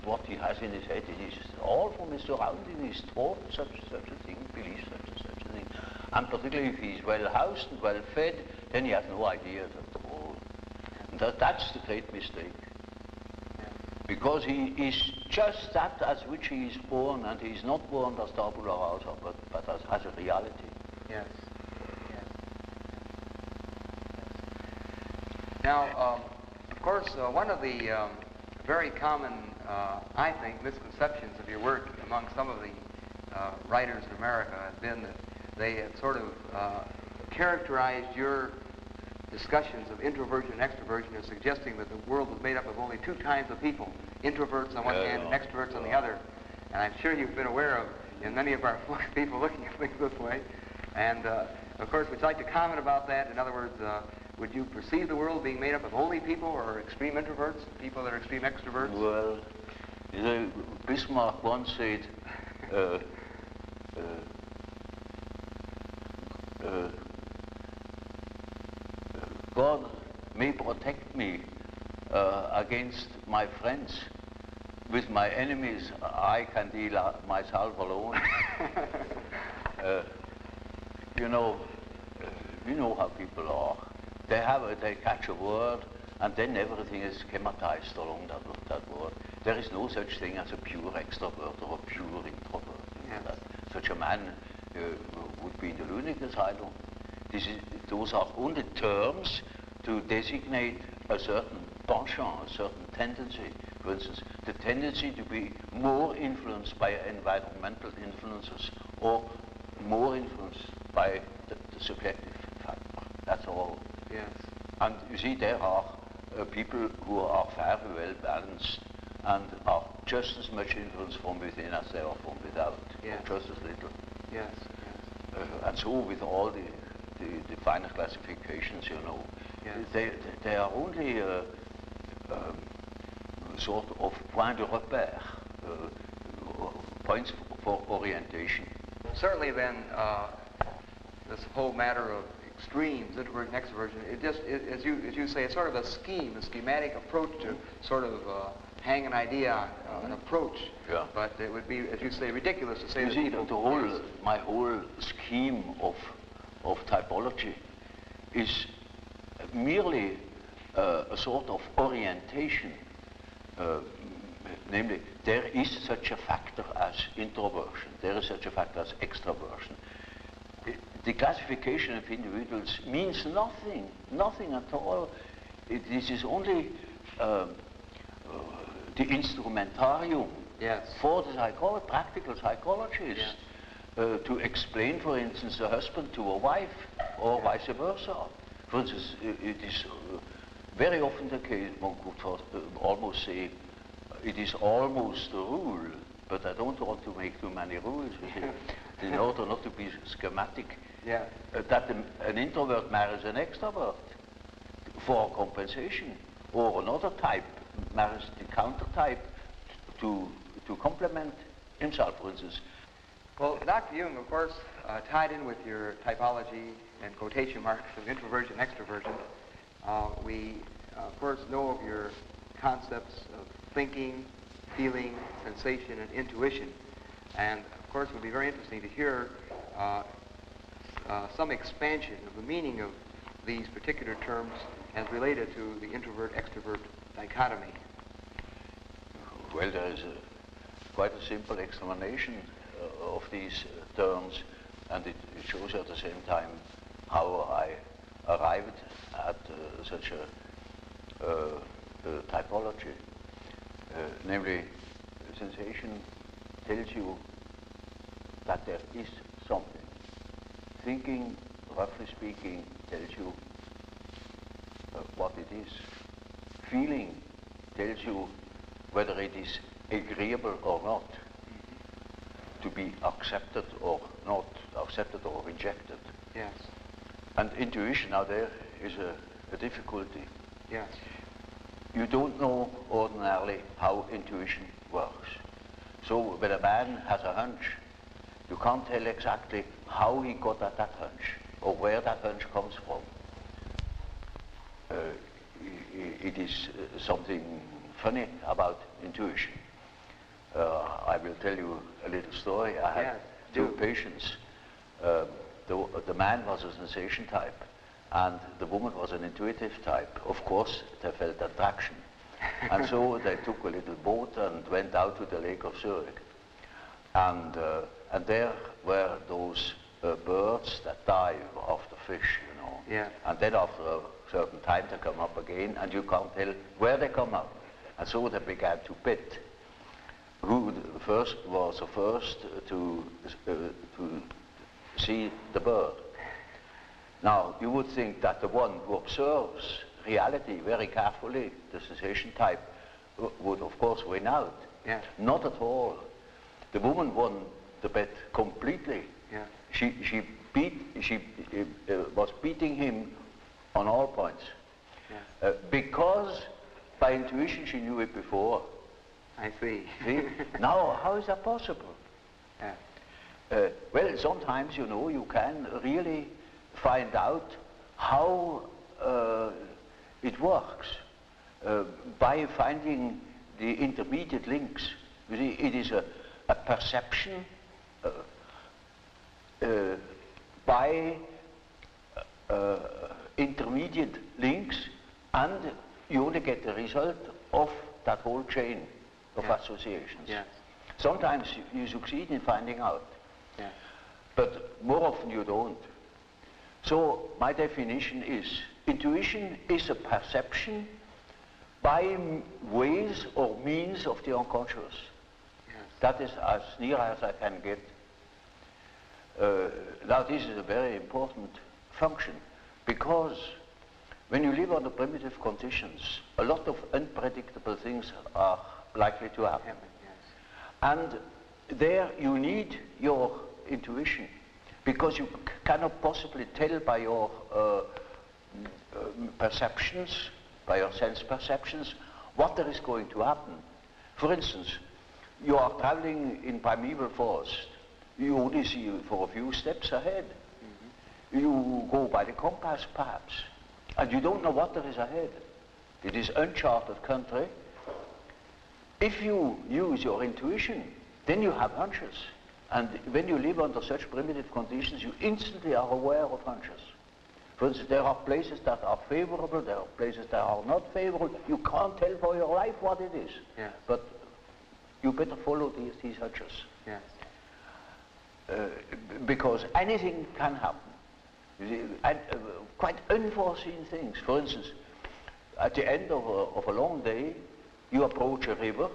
E: what he has in his head. It is all from his surrounding. He's taught such a thing, believes such a thing. And particularly if he's well housed and well fed, then he has no idea at all. And that's the great mistake. Because he is just that as which he is born, and he is not born as tabula rasa, but as a reality.
D: Yes. Yes. Now, of course, one of the very common, I think, misconceptions of your work among some of the writers in America has been that they have sort of characterized your discussions of introversion and extroversion as suggesting that the world was made up of only two kinds of people, introverts on one hand and extroverts on the other. And I'm sure you've been aware of, in many of our people looking at things this way. And of course, we'd like to comment about that. In other words, would you perceive the world being made up of only people or extreme introverts, people that are extreme extroverts?
E: Well, you know, Bismarck once said, God may protect me against my friends. With my enemies, I can deal myself alone. You know how people are. They catch a word, and then everything is schematized along that word. There is no such thing as a pure extrovert or a pure introvert.
D: Yes.
E: Such a man would be in the lunatic asylum. Those are only terms to designate a certain penchant, a certain tendency. For instance, the tendency to be more influenced by environmental influences or more influenced by the subjective factor. That's all.
D: Yes.
E: And you see, there are people who are very well balanced and are just as much influenced from within as they are from without,
D: yes.
E: or just as little.
D: Yes.
E: And so with all the finer classifications, you know,
D: yes.
E: they are only sort of point de repère, points for orientation.
D: Certainly then, this whole matter of extremes, introversion, extroversion, as you say, it's sort of a schematic approach to sort of hang an idea on, an approach.
E: Yeah.
D: But it would be, as you say, ridiculous to say
E: you
D: that
E: see,
D: people...
E: my whole scheme of typology is merely a sort of orientation. Namely, there is such a factor as introversion, there is such a factor as extroversion. The classification of individuals means nothing at all. This is only the instrumentarium,
D: yes.
E: for the practical psychologists, yes. To explain, for instance, a husband to a wife, or yes. vice versa. For instance, it is very often the case, one could almost say, it is almost a rule, but I don't want to make too many rules, in order not to be schematic,
D: yeah.
E: That an introvert marries an extrovert for compensation, or another type marries the counter type to complement himself, for instance.
D: Well, Dr. Jung, of course, tied in with your typology and quotation marks of introversion, extroversion, we, of course, know of your concepts of thinking, feeling, sensation, and intuition. And, of course, it would be very interesting to hear some expansion of the meaning of these particular terms as related to the introvert-extrovert dichotomy.
E: Well, there is quite a simple explanation of these terms, and it shows at the same time how I arrived at such a typology. Namely, sensation tells you that there is something. Thinking, roughly speaking, tells you what it is. Feeling tells you whether it is agreeable or not, to be accepted or not, accepted or rejected.
D: Yes.
E: And intuition, now there is a difficulty.
D: Yes.
E: You don't know ordinarily how intuition works. So when a man has a hunch, you can't tell exactly how he got at that hunch or where that hunch comes from. It is something funny about intuition. I will tell you a little story. I had two patients. The man was a sensation type, and the woman was an intuitive type. Of course, they felt attraction. And so they took a little boat and went out to the Lake of Zurich. And there were those birds that dive after fish, you know.
D: Yeah.
E: And then after a certain time they come up again, and you can't tell where they come up. And so they began to bet who was the first to see the bird. Now, you would think that the one who observes reality very carefully, the sensation type, would of course win out.
D: Yeah.
E: Not at all. The woman won the bet completely.
D: Yeah.
E: She was beating him on all points.
D: Yeah.
E: Because by intuition she knew it before.
D: I see.
E: See? Now, how is that possible?
D: Yeah.
E: Well, sometimes, you know, you can really find out how it works by finding the intermediate links. You see, it is a perception by intermediate links, and you only get the result of that whole chain of associations.
D: Yes.
E: Sometimes you succeed in finding out,
D: Yes.
E: but more often you don't. So my definition is, intuition is a perception by ways or means of the unconscious.
D: Yes.
E: That is as near as I can get. Now this is a very important function, because when you live under primitive conditions, a lot of unpredictable things are likely to happen.
D: Yes.
E: And there you need your intuition, because you cannot possibly tell by your perceptions, by your sense perceptions, what there is going to happen. For instance, you are traveling in primeval forest. You only see for a few steps ahead. You go by the compass, perhaps, and you don't know what there is ahead. It is uncharted country. If you use your intuition, then you have hunches. And when you live under such primitive conditions, you instantly are aware of hunches. For instance, there are places that are favorable, there are places that are not favorable. You can't tell for your life what it is.
D: Yes.
E: But you better follow these hunches.
D: Yes.
E: Because anything can happen. You see, and, quite unforeseen things. For instance, at the end of a long day, you approach a river,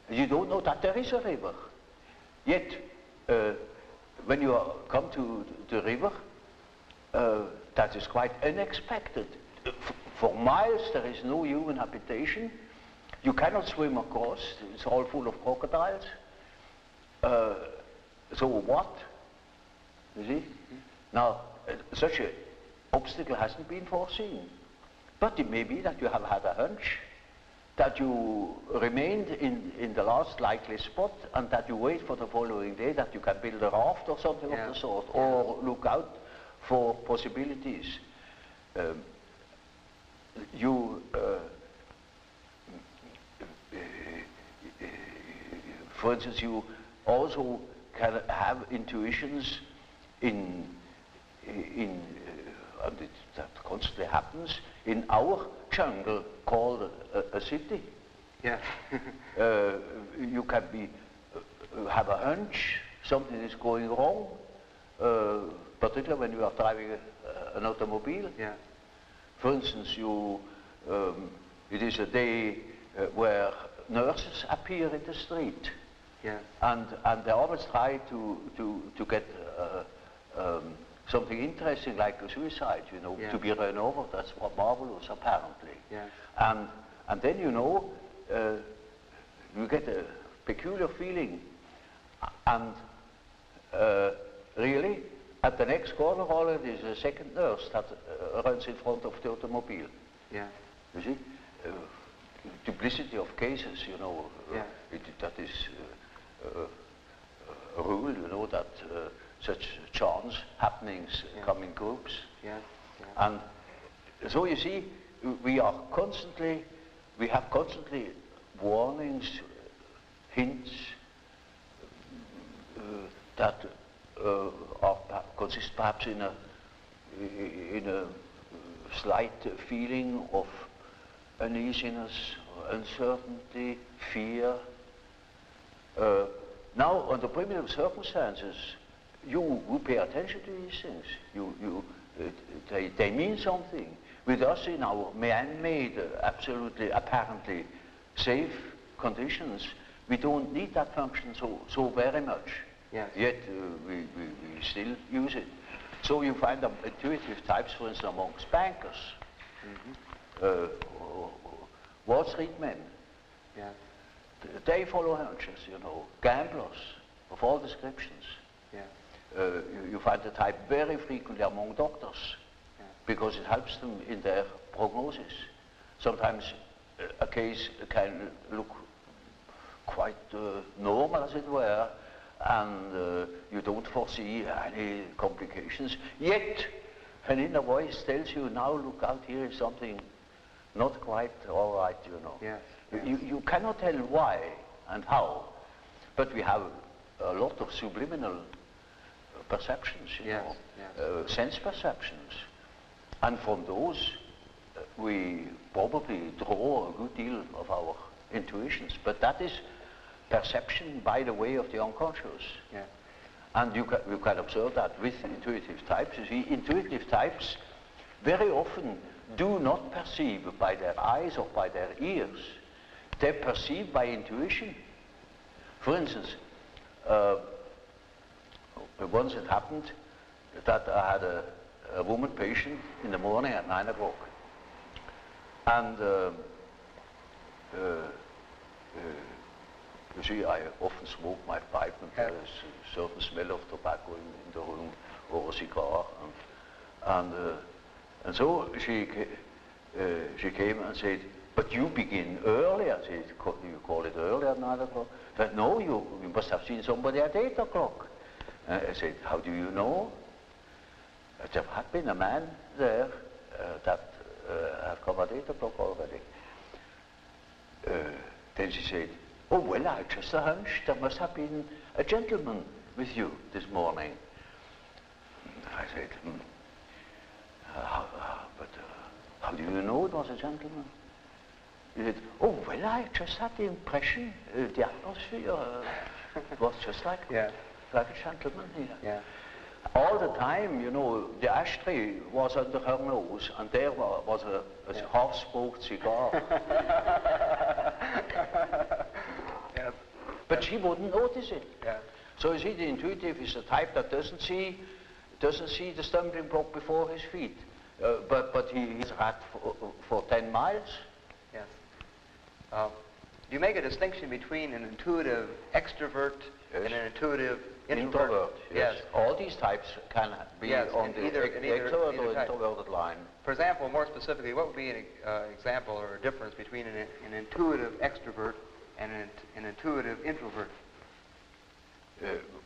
E: and you don't know that there is a river. Yet, when you come to the river, that is quite unexpected. For miles there is no human habitation. You cannot swim across. It's all full of crocodiles. So what? You see? Now, such an obstacle hasn't been foreseen. But it may be that you have had a hunch, that you remained in the last likely spot, and that you wait for the following day, that you can build a raft or something of the sort, or look out for possibilities. For instance, you also can have intuitions that constantly happens in our jungle called a city.
D: Yeah.
E: You can have a hunch something is going wrong, particularly when you are driving an automobile.
D: Yeah.
E: For instance, it is a day where nurses appear in the street.
D: Yeah.
E: And they always try to get something interesting like a suicide, to be run over. That's what marvelous, apparently.
D: Yes.
E: And then you get a peculiar feeling, and really at the next corner already is a second nurse that runs in front of the automobile.
D: Yeah.
E: You see, duplicity of cases,
D: Yeah.
E: that is a rule, that such chance happenings come in groups.
D: Yeah.
E: And so you see, we have constantly warnings, hints that consist perhaps in a slight feeling of uneasiness, uncertainty, fear. Now, under primitive circumstances, you pay attention to these things. They mean something. With us in our man-made, absolutely, apparently safe conditions, we don't need that function so very much.
D: Yes.
E: Yet we still use it. So you find intuitive types, for instance, amongst bankers, Wall Street men.
D: Yeah.
E: They follow hunches, gamblers of all descriptions.
D: Yeah.
E: You find the type very frequently among doctors, because it helps them in their prognosis. Sometimes a case can look quite normal, as it were, and you don't foresee any complications. Yet, an inner voice tells you, now look out, here is something not quite all right,
D: Yes.
E: You cannot tell why and how, but we have a lot of subliminal perceptions,
D: Yes.
E: sense perceptions. And from those, we probably draw a good deal of our intuitions, but that is perception by the way of the unconscious.
D: Yeah.
E: And you can observe that with intuitive types. You see, intuitive types very often do not perceive by their eyes or by their ears. They perceive by intuition. For instance, once it happened that I had a woman patient in the morning at 9 o'clock. And you see, I often smoke my pipe, and there's a certain smell of tobacco in the room, or a cigar. And so she came and said, "But you begin early." I said, "You call it early at 9 o'clock?" She said, "No, you must have seen somebody at 8 o'clock. I said, "How do you know?" There had been a man there that had come at 8 o'clock already. Then she said, "Oh, well, I just a hunch. There must have been a gentleman with you this morning." I said, but how do you know it was a gentleman?" He said, "Oh, well, I just had the impression, the atmosphere was just like a gentleman here."
D: Yeah.
E: All the time, you know, the ashtray was under her nose, and there was a half-smoked cigar.
D: Yes.
E: But she wouldn't notice it.
D: Yeah.
E: So you see, the intuitive is the type that doesn't see the stumbling block before his feet, but he's rat for 10 miles.
D: Yes. Do you make a distinction between an intuitive extrovert and an intuitive introvert?
E: Yes. All these types can be on the extrovert or introverted line.
D: For example, more specifically, what would be an example or a difference between an intuitive extrovert and an intuitive introvert?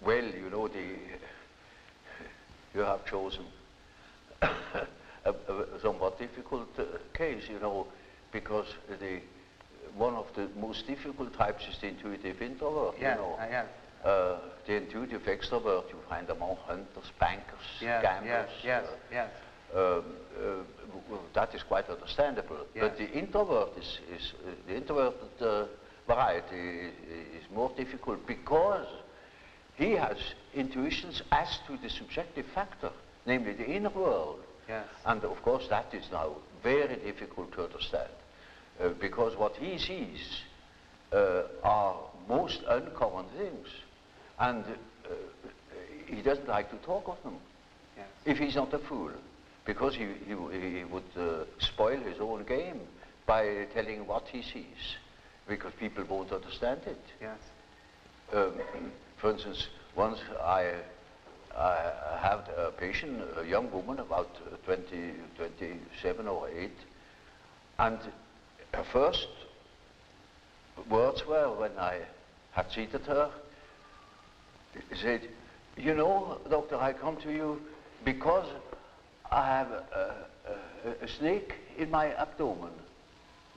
E: Well, you know, you have chosen a somewhat difficult case, you know, because one of the most difficult types is the intuitive introvert.
D: Yeah,
E: you know.
D: I have.
E: The intuitive extrovert, you find among hunters, bankers, gamblers.
D: Yes.
E: That is quite understandable.
D: Yes.
E: But the introvert the introverted variety is more difficult because he has intuitions as to the subjective factor, namely the inner world.
D: Yes.
E: And of course that is now very difficult to understand because what he sees are most uncommon things, and he doesn't like to talk of them.
D: Yes.
E: If he's not a fool, because he would spoil his own game by telling what he sees, because people won't understand it.
D: Yes.
E: For instance, once I had a patient, a young woman, about 27 or 8, and her first words were, when I had seated her, she said, "You know, doctor, I come to you because I have a snake in my abdomen."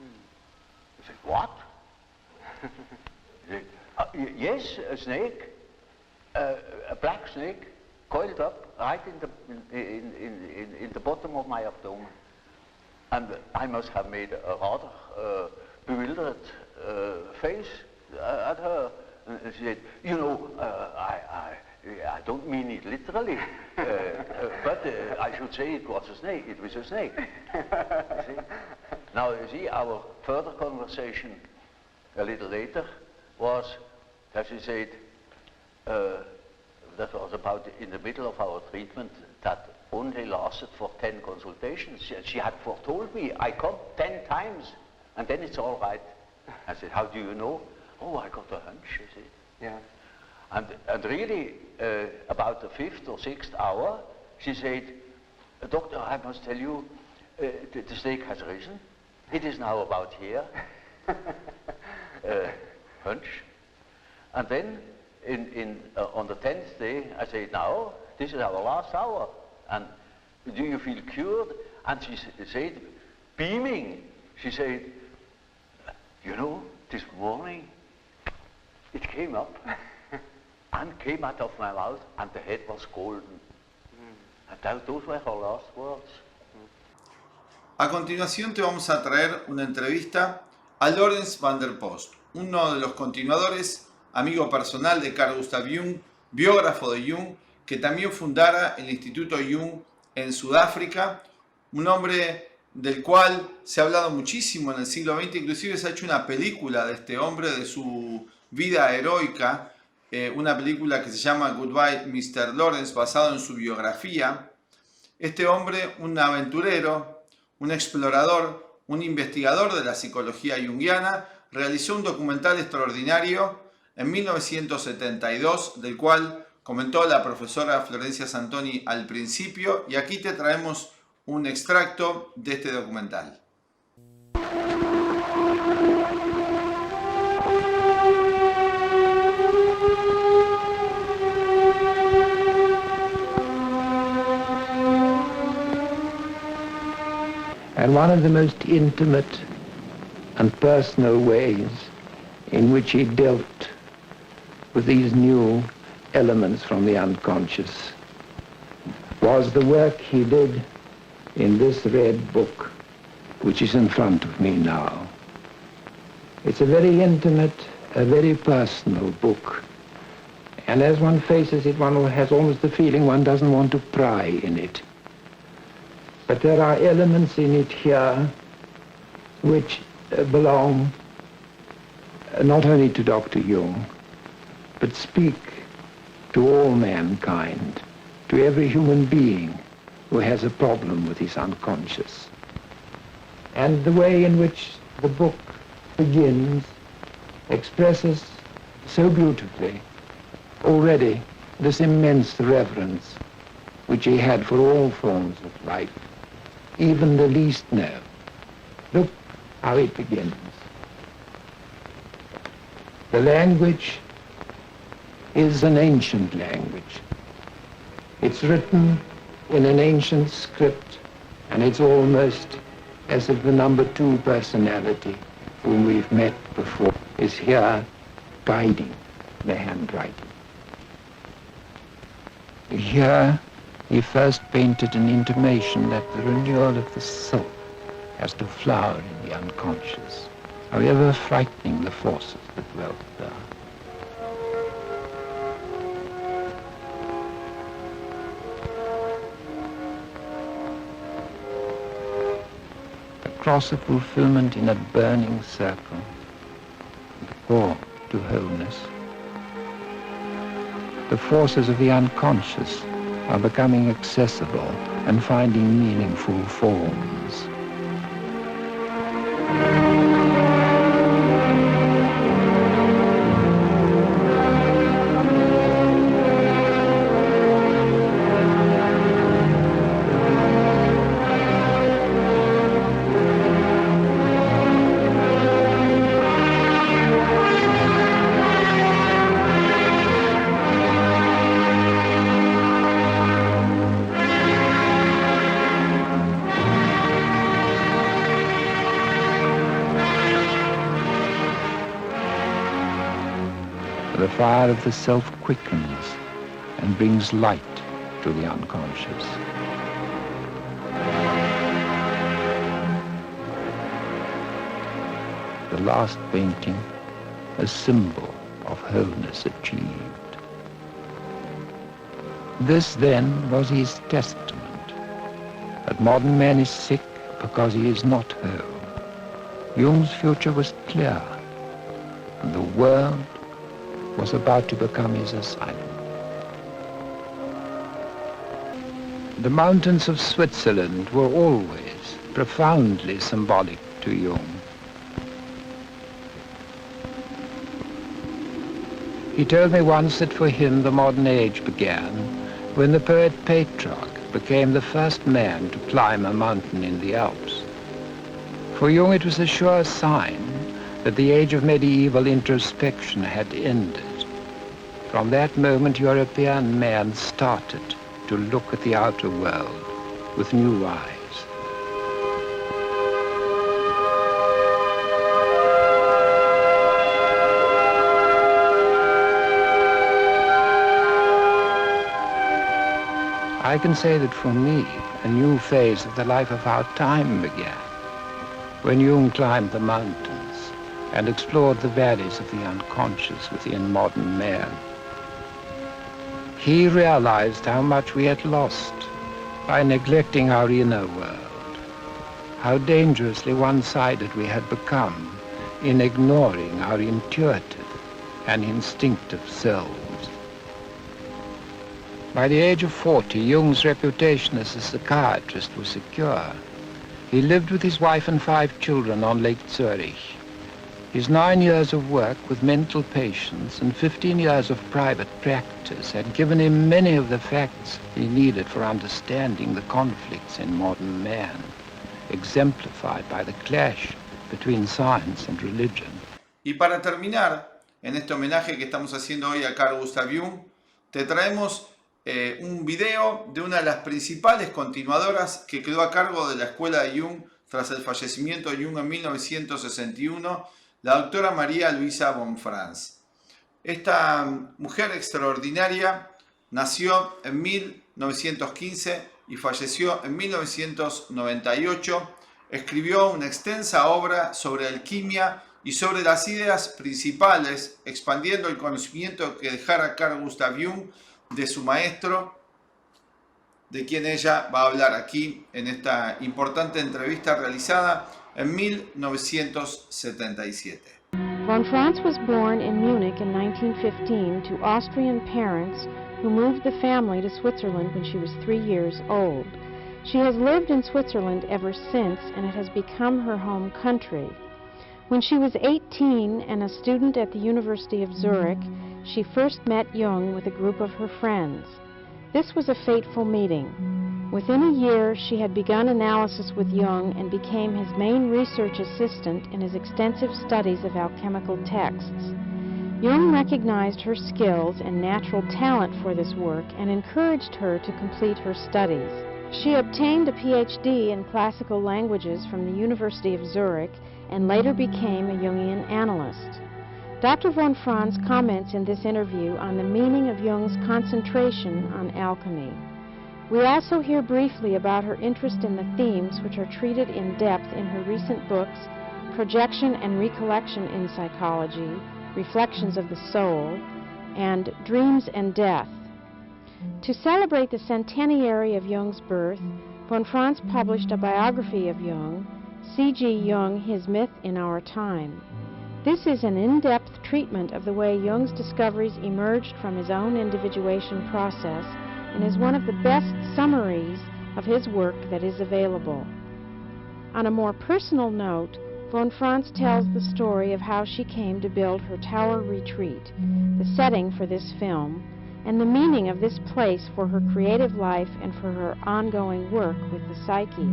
E: I said, "What?" She said, "Yes, a snake, a black snake, coiled up right in the bottom of my abdomen." And I must have made a rather bewildered face at her. And she said, "You know, I don't mean it literally, but I should say it was a snake. It was a snake." You see? Now, you see, our further conversation a little later was that she said, that was about in the middle of our treatment that only lasted for 10 consultations. She had foretold me, "I come 10 times, and then it's all right." I said, "How do you know?" "Oh, I got a hunch," you see.
D: Yeah.
E: And really, about the 5th or 6th hour, she said, "Doctor, I must tell you, the snake has risen. It is now about here." Hunch. And then on the 10th day, I said, "Now, this is our last hour, and do you feel cured?" And she said, beaming, she said, "You know, this morning, it came up and came out of my mouth, and the head was golden." And those were her last words.
C: A continuación te vamos a traer una entrevista a Lorenz van der Post, uno de los continuadores, amigo personal de Carl Gustav Jung, biógrafo de Jung, que también fundara el Instituto Jung en Sudáfrica, un hombre del cual se ha hablado muchísimo en el siglo XX, inclusive se ha hecho una película de este hombre, de su vida heroica, una película que se llama Goodbye Mr. Lawrence, basado en su biografía. Este hombre, un aventurero, un explorador, un investigador de la psicología junguiana, realizó un documental extraordinario en 1972, del cual comentó la profesora Florencia Santoni al principio, y aquí te traemos un extracto de este documental.
F: And one of the most intimate and personal ways in which he dealt with these new elements from the unconscious was the work he did in this red book, which is in front of me now. It's a very intimate, a very personal book. And as one faces it, one has almost the feeling one doesn't want to pry in it. But there are elements in it here which belong not only to Dr. Jung, but speak to all mankind, to every human being who has a problem with his unconscious. And the way in which the book begins expresses so beautifully already this immense reverence which he had for all forms of life, even the least known. Look how it begins. The language is an ancient language. It's written in an ancient script, and it's almost as if the number 2 personality, whom we've met before, is here guiding the handwriting. Here he first painted an intimation that the renewal of the soul has to flower in the unconscious, however frightening the forces that dwell there. Across a fulfillment in a burning circle, the call to wholeness. The forces of the unconscious are becoming accessible and finding meaningful forms. The fire of the self quickens and brings light to the unconscious. The last painting, a symbol of wholeness achieved. This then was his testament, that modern man is sick because he is not whole. Jung's future was clear, and the world was about to become his asylum. The mountains of Switzerland were always profoundly symbolic to Jung. He told me once that for him the modern age began when the poet Petrarch became the first man to climb a mountain in the Alps. For Jung it was a sure sign that the age of medieval introspection had ended. From that moment, European man started to look at the outer world with new eyes. I can say that for me, a new phase of the life of our time began when Jung climbed the mountains and explored the valleys of the unconscious within modern man. He realized how much we had lost by neglecting our inner world, how dangerously one-sided we had become in ignoring our intuitive and instinctive selves. By the age of 40, Jung's reputation as a psychiatrist was secure. He lived with his wife and 5 children on Lake Zurich. His 9 years of work with mental patients and 15 years of private practice had given him many of the facts he needed for understanding the conflicts in modern man, exemplified by the clash between science and religion.
C: Y para terminar, en este homenaje que estamos haciendo hoy a Carl Gustav Jung, te traemos un video de una de las principales continuadoras que quedó a cargo de la Escuela de Jung tras el fallecimiento de Jung en 1961, la doctora María Luisa von Franz. Esta mujer extraordinaria nació en 1915 y falleció en 1998. Escribió una extensa obra sobre alquimia y sobre las ideas principales, expandiendo el conocimiento que dejara Carl Gustav Jung de su maestro, de quien ella va a hablar aquí en esta importante entrevista realizada en 1977.
G: Von Franz was born in Munich in 1915 to Austrian parents who moved the family to Switzerland when she was 3 years old. She has lived in Switzerland ever since, and it has become her home country. When she was 18 and a student at the University of Zurich, she first met Jung with a group of her friends. This was a fateful meeting. Within a year, she had begun analysis with Jung and became his main research assistant in his extensive studies of alchemical texts. Jung recognized her skills and natural talent for this work and encouraged her to complete her studies. She obtained a PhD in classical languages from the University of Zurich and later became a Jungian analyst. Dr. von Franz comments in this interview on the meaning of Jung's concentration on alchemy. We also hear briefly about her interest in the themes which are treated in depth in her recent books, Projection and Recollection in Psychology, Reflections of the Soul, and Dreams and Death. To celebrate the centenary of Jung's birth, von Franz published a biography of Jung, C.G. Jung, His Myth in Our Time. This is an in-depth treatment of the way Jung's discoveries emerged from his own individuation process and is one of the best summaries of his work that is available. On a more personal note, von Franz tells the story of how she came to build her tower retreat, the setting for this film, and the meaning of this place for her creative life and for her ongoing work with the psyche.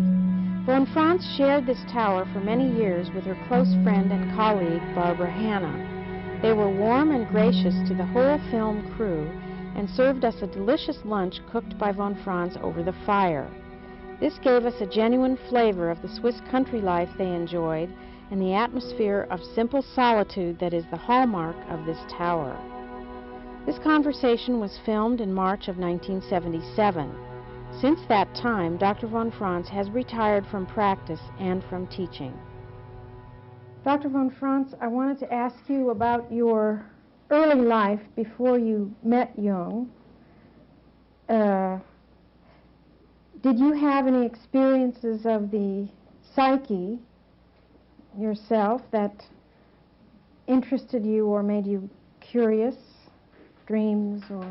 G: Von Franz shared this tower for many years with her close friend and colleague, Barbara Hanna. They were warm and gracious to the whole film crew and served us a delicious lunch cooked by von Franz over the fire. This gave us a genuine flavor of the Swiss country life they enjoyed and the atmosphere of simple solitude that is the hallmark of this tower. This conversation was filmed in March of 1977. Since that time, Dr. von Franz has retired from practice and from teaching. Dr. von Franz, I wanted to ask you about your early life before you met Jung. Did you have any experiences of the psyche yourself that interested you or made you curious? Dreams or...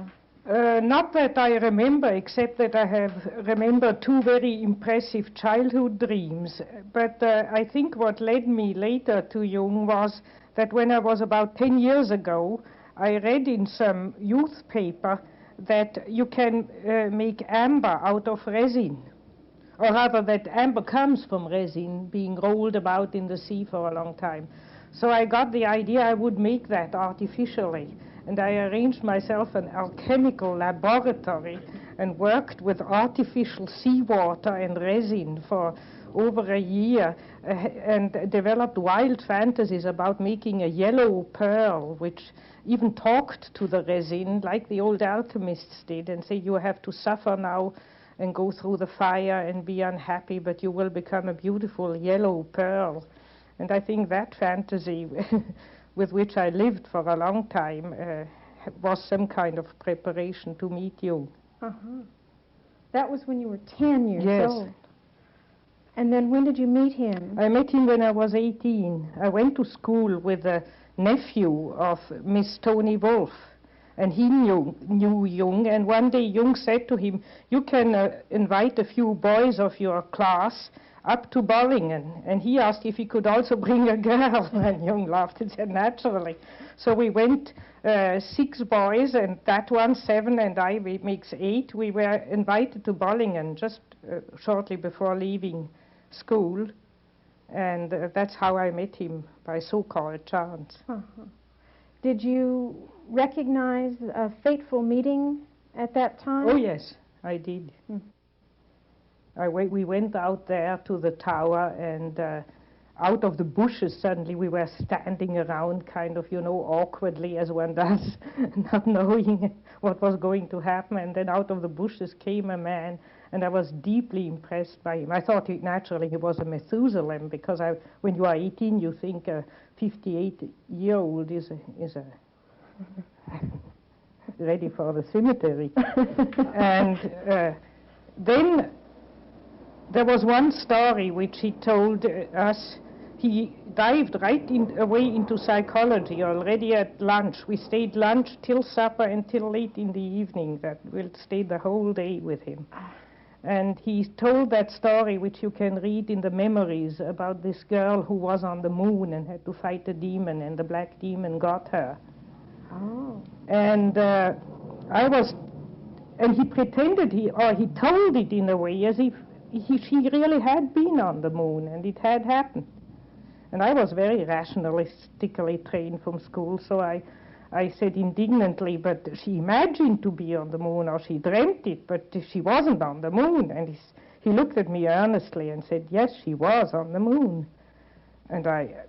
H: Not that I remember, except that I have remembered 2 very impressive childhood dreams. But I think what led me later to Jung was that when I was about 10 years ago, I read in some youth paper that you can make amber out of resin. Or rather, that amber comes from resin being rolled about in the sea for a long time. So I got the idea I would make that artificially. And I arranged myself an alchemical laboratory and worked with artificial seawater and resin for over a year, and developed wild fantasies about making a yellow pearl, which even talked to the resin like the old alchemists did, and say, you have to suffer now and go through the fire and be unhappy, but you will become a beautiful yellow pearl. And I think that fantasy with which I lived for a long time was some kind of preparation to meet you.
G: Uh-huh. That was when you were 10 years
H: Yes.
G: old. And then when did you meet him?
H: I met him when I was 18. I went to school with a nephew of Miss Toni Wolff, and he knew Jung, and one day Jung said to him, you can invite a few boys of your class up to Bollingen, and he asked if he could also bring a girl, and Jung laughed and said, naturally. So we went, 6 boys, and that one 7, and I, we makes 8. We were invited to Bollingen just shortly before leaving school, and that's how I met him, by so-called chance.
G: Uh-huh. Did you recognize a fateful meeting at that time?
H: Oh yes, I did. We went out there to the tower, and out of the bushes suddenly we were standing around kind of, you know, awkwardly as one does, not knowing what was going to happen, and then out of the bushes came a man, and I was deeply impressed by him. I thought naturally he was a Methuselah, because when you are 18 you think a 58-year-old is ready for the cemetery. And then there was one story which he told us. He dived right away into psychology already at lunch. We stayed lunch till supper until late in the evening. That we'll stay the whole day with him. And he told that story, which you can read in the memories, about this girl who was on the moon and had to fight a demon, and the black demon got her.
G: Oh.
H: And and he pretended, he told it in a way as if she really had been on the moon, and it had happened. And I was very rationalistically trained from school, so I said indignantly, but she imagined to be on the moon, or she dreamt it, but she wasn't on the moon. And he looked at me earnestly and said, yes, she was on the moon. And I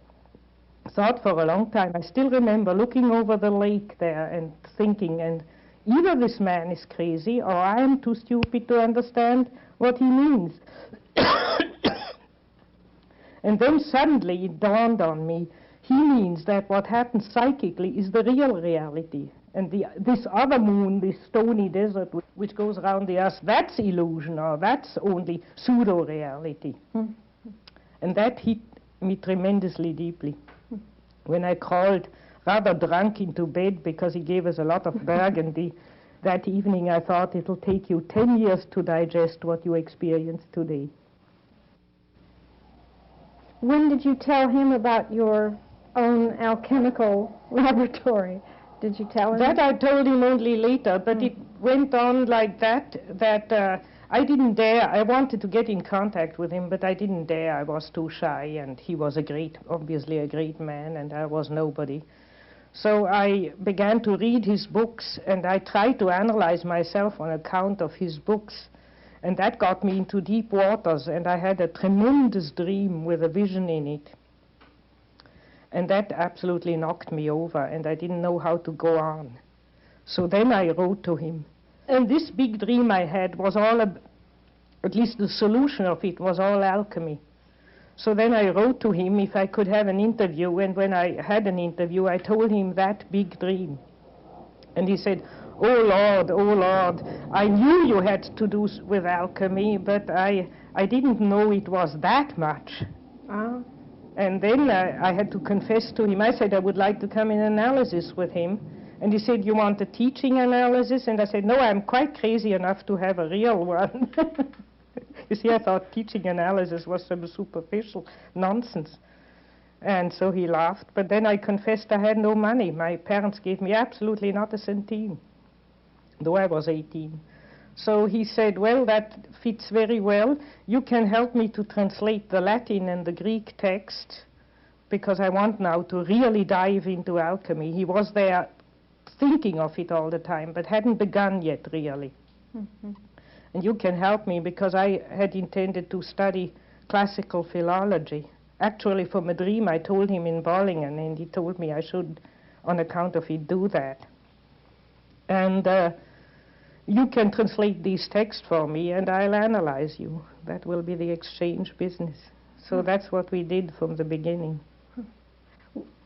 H: thought for a long time. I still remember looking over the lake there and thinking, and either this man is crazy, or I am too stupid to understand what he means. And then suddenly it dawned on me, he means that what happens psychically is the real reality. And this other moon, this stony desert which goes around the earth, that's illusion, or that's only pseudo-reality. And that hit me tremendously deeply. When I crawled rather drunk into bed because he gave us a lot of burgundy that evening, I thought it'll take you 10 years to digest what you experience today.
G: When did you tell him about your own alchemical laboratory? Did you tell him?
H: That I told him only later, but it went on like that I didn't dare. I wanted to get in contact with him, but I didn't dare. I was too shy, and he was obviously a great man, and I was nobody. So I began to read his books, and I tried to analyze myself on account of his books. And that got me into deep waters, and I had a tremendous dream with a vision in it. And that absolutely knocked me over, and I didn't know how to go on. So then I wrote to him. And this big dream I had was all, at least the solution of it was all alchemy. So then I wrote to him if I could have an interview, and when I had an interview, I told him that big dream. And he said, oh Lord, I knew you had to do with alchemy, but I didn't know it was that much. And then I had to confess to him. I said I would like to come in analysis with him. And he said, you want a teaching analysis? And I said, no, I'm quite crazy enough to have a real one. You see, I thought teaching analysis was some superficial nonsense. And so he laughed. But then I confessed I had no money. My parents gave me absolutely not a centime, though I was 18. So he said, well, that fits very well. You can help me to translate the Latin and the Greek text, because I want now to really dive into alchemy. He was there thinking of it all the time, but hadn't begun yet, really. And you can help me, because I had intended to study classical philology. Actually, from a dream I told him in Bollingen, and he told me I should, on account of it, do that. And you can translate these texts for me, and I'll analyze you. That will be the exchange business. So that's what we did from the beginning.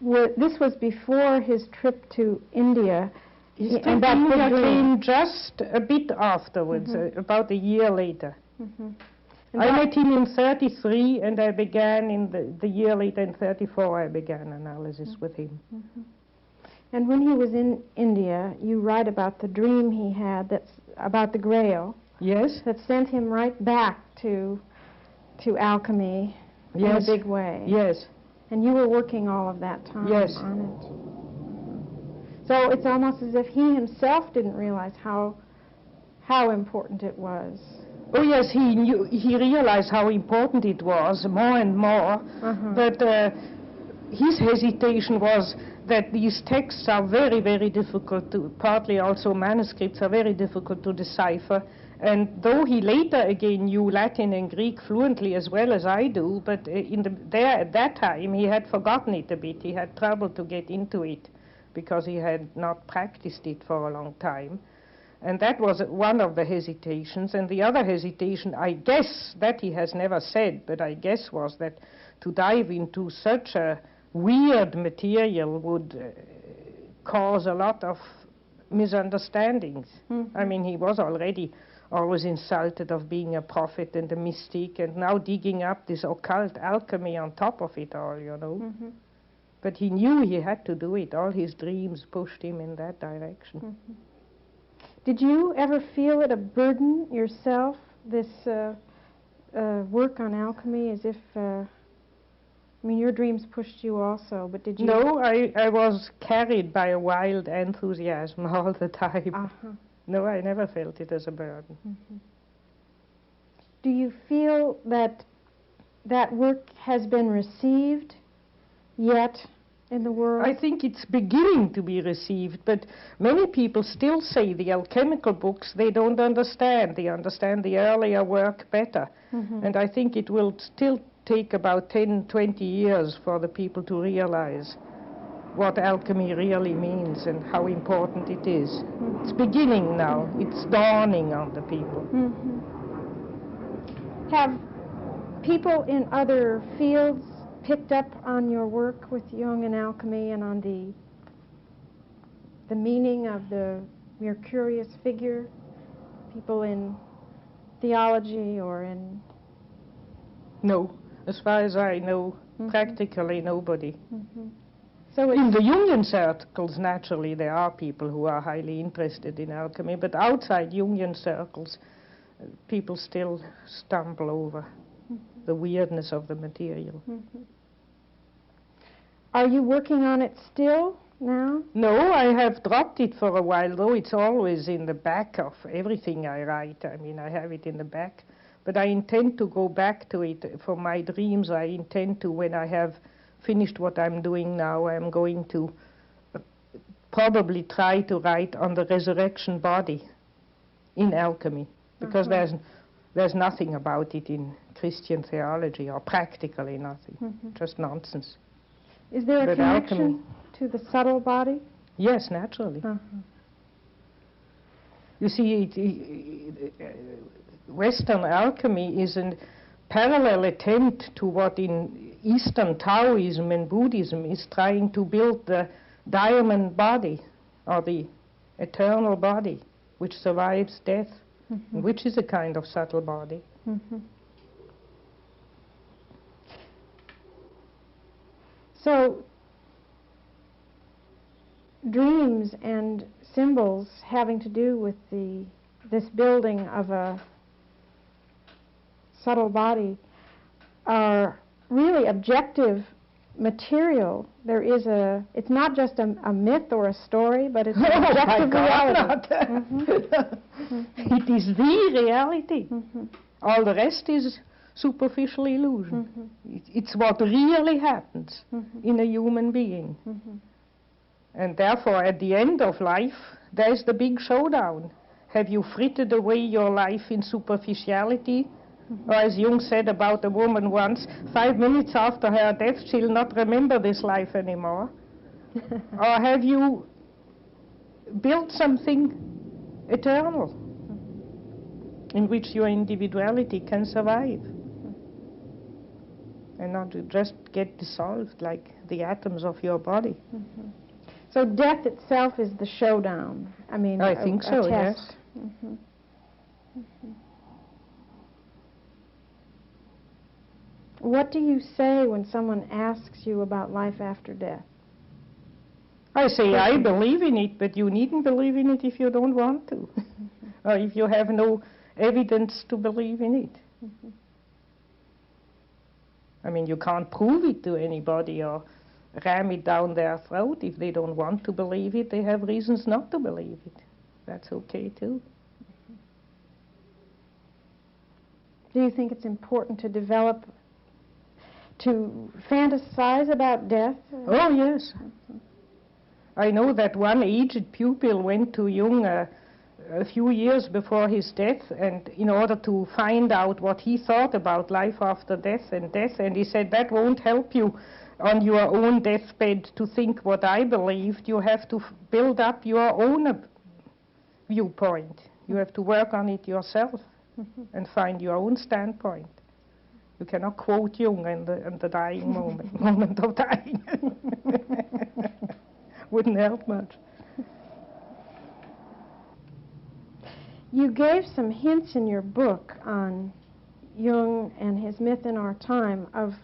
G: This was before his trip to India.
H: His trip to India came just a bit afterwards, about a year later. I met him in 33, and I began in the year later, in 34, I began analysis with him.
G: And when he was in India, you write about the dream he had that's about the Grail.
H: Yes.
G: That sent him right back to alchemy in a big way.
H: Yes.
G: And you were working all of that time on it. So it's almost as if he himself didn't realize how important it was.
H: Oh yes, he realized how important it was, more and more. But his hesitation was that these texts are very, very difficult to, partly also manuscripts are very difficult to decipher. And though he later again knew Latin and Greek fluently as well as I do, but at that time he had forgotten it a bit. He had trouble to get into it because he had not practiced it for a long time. And that was one of the hesitations. And the other hesitation, I guess, that he has never said, but I guess was that to dive into such a weird material would cause a lot of misunderstandings. I mean, he was already always insulted of being a prophet and a mystic, and now digging up this occult alchemy on top of it all, you know. But he knew he had to do it. All his dreams pushed him in that direction.
G: Did you ever feel it a burden yourself, this work on alchemy, as if, I mean, your dreams pushed you also, but did you?
H: No, I was carried by a wild enthusiasm all the time. No, I never felt it as a burden.
G: Do you feel that that work has been received yet in the world?
H: I think it's beginning to be received, but many people still say the alchemical books they don't understand. They understand the earlier work better. And I think it will still take about 10, 20 years for the people to realize what alchemy really means and how important it is. It's beginning now. It's dawning on the people.
G: Have people in other fields picked up on your work with Jung and alchemy and on the meaning of the Mercurius figure? People in theology or in...
H: No. As far as I know, practically nobody.
G: So
H: in the Jungian circles, naturally, there are people who are highly interested in alchemy, but outside Jungian circles, people still stumble over the weirdness of the material.
G: Are you working on it still now?
H: No, I have dropped it for a while, though it's always in the back of everything I write. I mean, I have it in the back. But I intend to go back to it. For my dreams, I intend to, when I have finished what I'm doing now, I'm going to probably try to write on the resurrection body in alchemy, because there's nothing about it in Christian theology, or practically nothing, just nonsense.
G: Is there a connection to the subtle body?
H: Yes, naturally. You see, Western alchemy is a parallel attempt to what in Eastern Taoism and Buddhism is trying to build the diamond body, or the eternal body, which survives death, which is a kind of subtle body.
G: So, dreams and symbols having to do with this building of a subtle body are really objective material. There is it's not just a myth or a story, but it's an objective reality.
H: It is the reality. All the rest is superficial illusion. It's what really happens in a human being. And therefore, at the end of life, there's the big showdown. Have you frittered away your life in superficiality? Or as Jung said about a woman once, 5 minutes after her death, she'll not remember this life anymore. Or have you built something eternal in which your individuality can survive and not to just get dissolved like the atoms of your body?
G: So death itself is the showdown. I mean,
H: I think so,
G: test.
H: yes.
G: What do you say when someone asks you about life after death?
H: I say, I believe in it, but you needn't believe in it if you don't want to, or if you have no evidence to believe in it. I mean, you can't prove it to anybody or ram it down their throat. If they don't want to believe it, they have reasons not to believe it. That's okay too.
G: Do you think it's important to develop, to fantasize about death?
H: Oh, yes. I know that one aged pupil went to Jung a few years before his death, and in order to find out what he thought about life after death, and he said, that won't help you on your own deathbed to think what I believed. You have to build up your own viewpoint. You have to work on it yourself and find your own standpoint. You cannot quote Jung in the dying moment of dying. Wouldn't help much.
G: You gave some hints in your book on Jung and his myth in our time of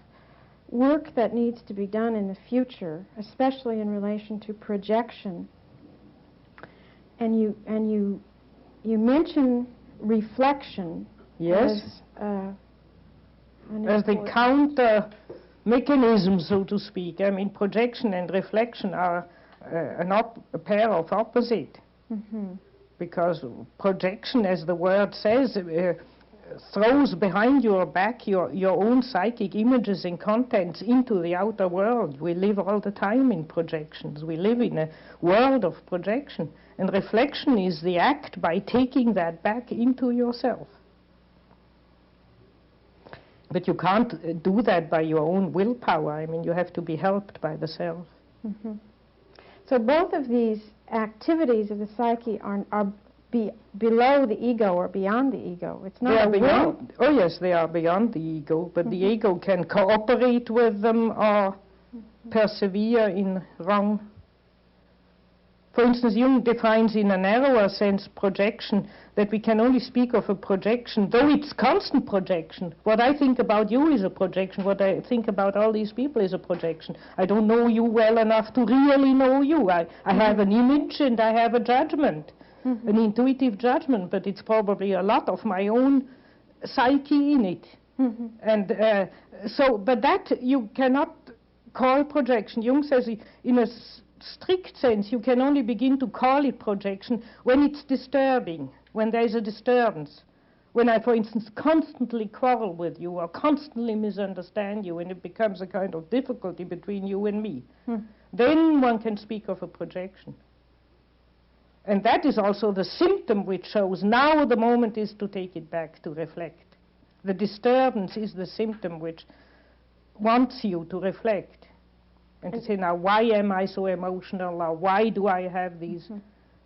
G: work that needs to be done in the future, especially in relation to projection. And you mention reflection.
H: Yes. As the counter mechanism, so to speak. I mean, projection and reflection are a pair of opposite. Because projection, as the word says, throws behind your back your own psychic images and contents into the outer world. We live all the time in projections. We live in a world of projection. And reflection is the act by taking that back into yourself. But you can't do that by your own willpower. I mean, you have to be helped by the self.
G: So both of these activities of the psyche are below the ego or beyond the ego. It's not a will.
H: Oh yes, they are beyond the ego, but the ego can cooperate with them or persevere in wrong. For instance, Jung defines in a narrower sense projection, that we can only speak of a projection, though it's constant projection. What I think about you is a projection. What I think about all these people is a projection. I don't know you well enough to really know you. I have an image and I have a judgment, an intuitive judgment, but it's probably a lot of my own psyche in it. And but that you cannot call projection. Jung says in a strict sense, you can only begin to call it projection when it's disturbing, when there is a disturbance. When I, for instance, constantly quarrel with you or constantly misunderstand you, and it becomes a kind of difficulty between you and me, then one can speak of a projection. And that is also the symptom which shows now the moment is to take it back, to reflect. The disturbance is the symptom which wants you to reflect. And to say, now, why am I so emotional? Or why do I have these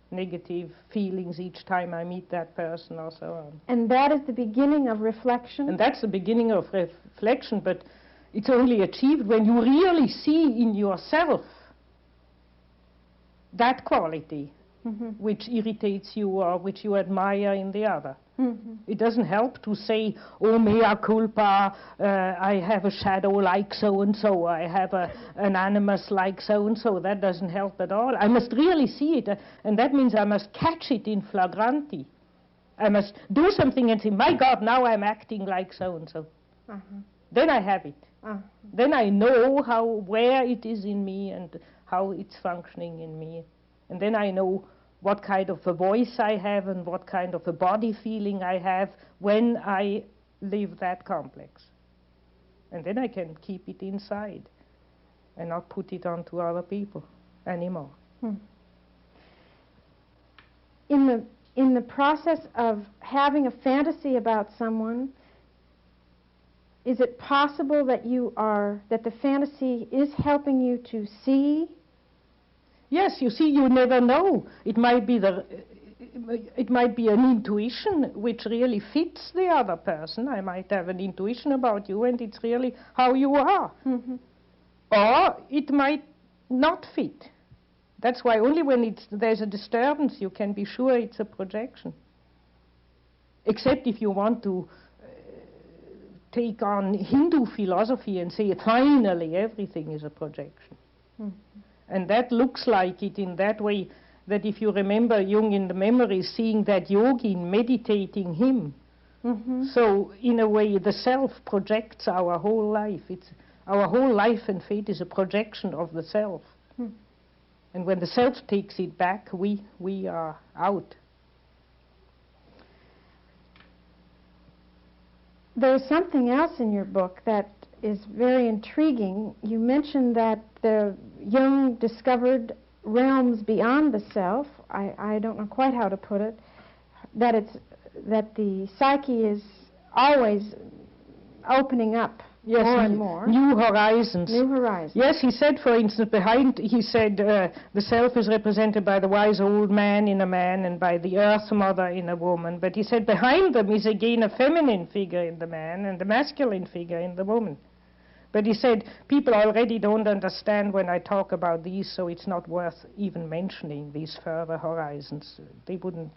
H: negative feelings each time I meet that person, or so on?
G: And that is the beginning of reflection?
H: And that's the beginning of reflection, but it's only achieved when you really see in yourself that quality which irritates you or which you admire in the other. It doesn't help to say, oh, mea culpa, I have a shadow like so-and-so, I have an animus like so-and-so. That doesn't help at all. I must really see it, and that means I must catch it in flagranti. I must do something and say, my God, now I'm acting like so-and-so. Then I have it. Then I know where it is in me and how it's functioning in me. And then I know what kind of a voice I have and what kind of a body feeling I have when I live that complex. And then I can keep it inside and not put it onto other people anymore.
G: In the in the process of having a fantasy about someone, is it possible that that the fantasy is helping you to see?
H: Yes, you see, you never know. It might be an intuition which really fits the other person. I might have an intuition about you, and it's really how you are.
G: Mm-hmm.
H: Or it might not fit. That's why only when there's a disturbance you can be sure it's a projection. Except if you want to take on Hindu philosophy and say finally everything is a projection.
G: Mm-hmm.
H: And that looks like it in that way, that if you remember Jung in the memories, seeing that yogi meditating him.
G: Mm-hmm.
H: So in a way the self projects our whole life. Our whole life and fate is a projection of the self.
G: Mm.
H: And when the self takes it back, we are out.
G: There's something else in your book that is very intriguing. You mentioned that Jung discovered realms beyond the self. I don't know quite how to put it. That the psyche is always opening up more and more.
H: New horizons.
G: New horizons.
H: Yes, he said, for instance, the self is represented by the wise old man in a man and by the earth mother in a woman. But he said behind them is again a feminine figure in the man and a masculine figure in the woman. But he said, people already don't understand when I talk about these, so it's not worth even mentioning these further horizons. They wouldn't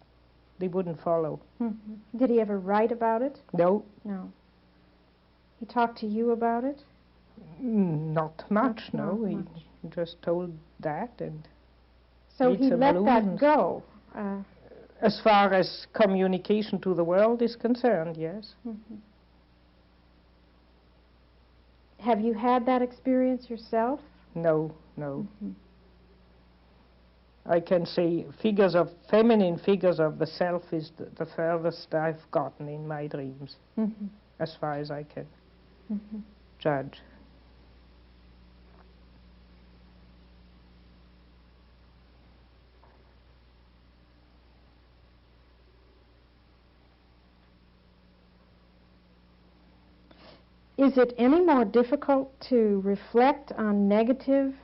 H: follow.
G: Mm-hmm. Did he ever write about it?
H: No.
G: No. He talked to you about it?
H: Not much, no.
G: Not
H: He
G: much.
H: just told that. And
G: so he let that go?
H: As far as communication to the world is concerned, yes.
G: Mm-hmm. Have you had that experience yourself?
H: No.
G: Mm-hmm.
H: I can say feminine figures of the self is the furthest I've gotten in my dreams,
G: mm-hmm.
H: as far as I can
G: mm-hmm.
H: judge.
G: Is it any more difficult to reflect on negative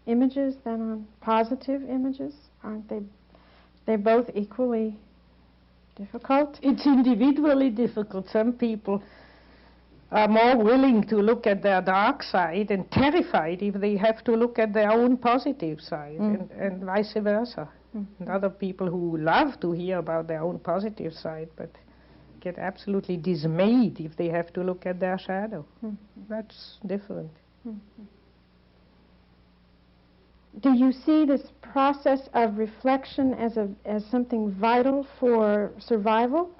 G: images than on positive images? Aren't they both equally difficult?
H: It's individually difficult. Some people are more willing to look at their dark side and terrified if they have to look at their own positive side, and vice versa. And other people who love to hear about their own positive side but get absolutely dismayed if they have to look at their shadow. That's different.
G: Do you see this process of reflection as something vital for survival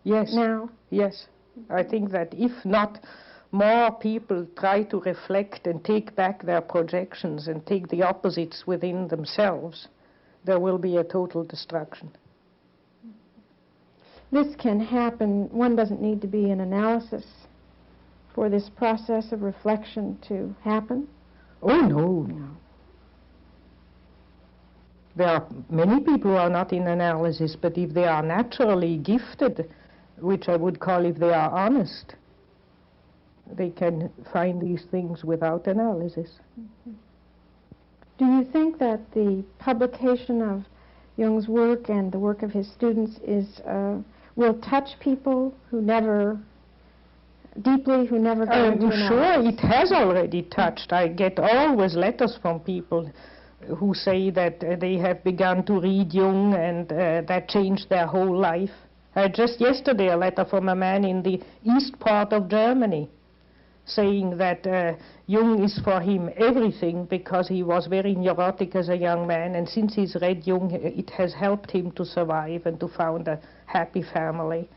H: Yes.
G: now?
H: Yes. I think that if not more people try to reflect and take back their projections and take the opposites within themselves, there will be a total destruction.
G: This can happen. One doesn't need to be an analysis for this process of reflection to happen.
H: Oh, no. There are many people who are not in analysis, but if they are naturally gifted, which I would call if they are honest, they can find these things without analysis.
G: Do you think that the publication of Jung's work and the work of his students will touch people who never go into analysis?
H: Sure, it has already touched. I get always letters from people who say that they have begun to read Jung and that changed their whole life. I had just yesterday a letter from a man in the east part of Germany saying that Jung is for him everything because he was very neurotic as a young man, and since he's read Jung, it has helped him to survive and to found a happy family,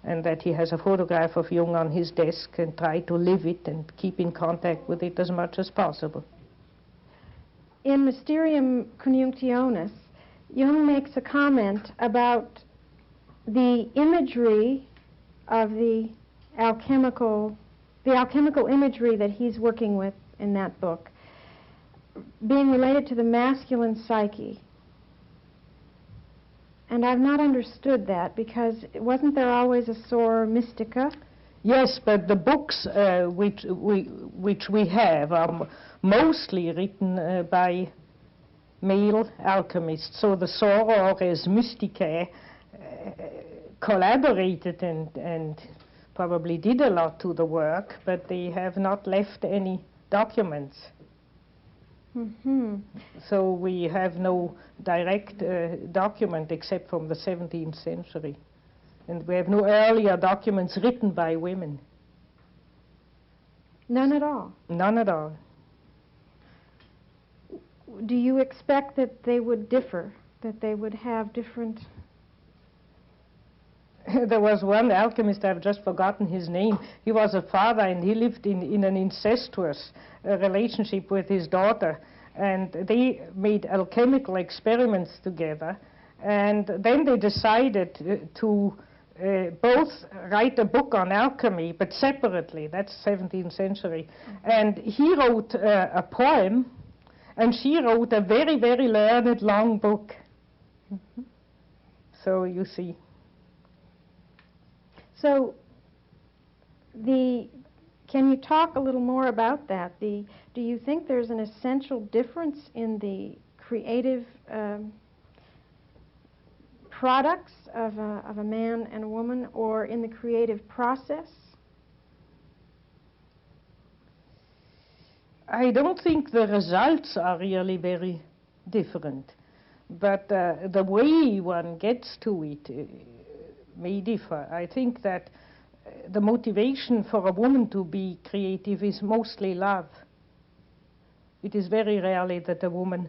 H: and that he has a photograph of Jung on his desk and try to live it and keep in contact with it as much as possible.
G: In Mysterium Conjunctionis, Jung makes a comment about the imagery of the alchemical imagery that he's working with in that book being related to the masculine psyche. And I've not understood that, because wasn't there always a sor mystica?
H: Yes, but the books which we have are mostly written by male alchemists. So the sorores mysticae collaborated and probably did a lot to the work, but they have not left any documents.
G: Mm-hmm.
H: So we have no direct document except from the 17th century. And we have no earlier documents written by women.
G: None at all?
H: None at all.
G: Do you expect that they would differ, that they would have different...
H: There was one alchemist, I've just forgotten his name. He was a father and he lived in an incestuous relationship with his daughter. And they made alchemical experiments together. And then they decided to both write a book on alchemy, but separately. That's 17th century. And he wrote a poem, and she wrote a very, very learned long book. Mm-hmm. So you see.
G: So, can you talk a little more about that? Do you think there's an essential difference in the creative products of a man and a woman, or in the creative process?
H: I don't think the results are really very different, but the way one gets to it may differ. I think that the motivation for a woman to be creative is mostly love. It is very rarely that a woman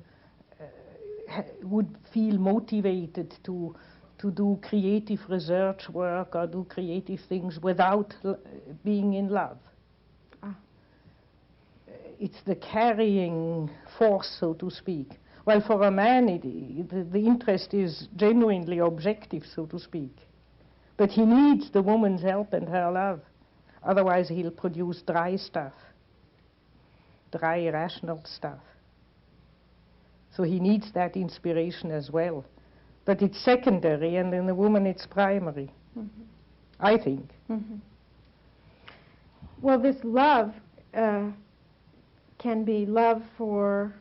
H: would feel motivated to do creative research work or do creative things without being in love. It's the carrying force, so to speak. Well, for a man, the interest is genuinely objective, so to speak. But he needs the woman's help and her love. Otherwise, he'll produce dry stuff, dry, irrational stuff. So he needs that inspiration as well. But it's secondary, and in the woman it's primary, mm-hmm. I think.
G: Mm-hmm. Well, this love can be love for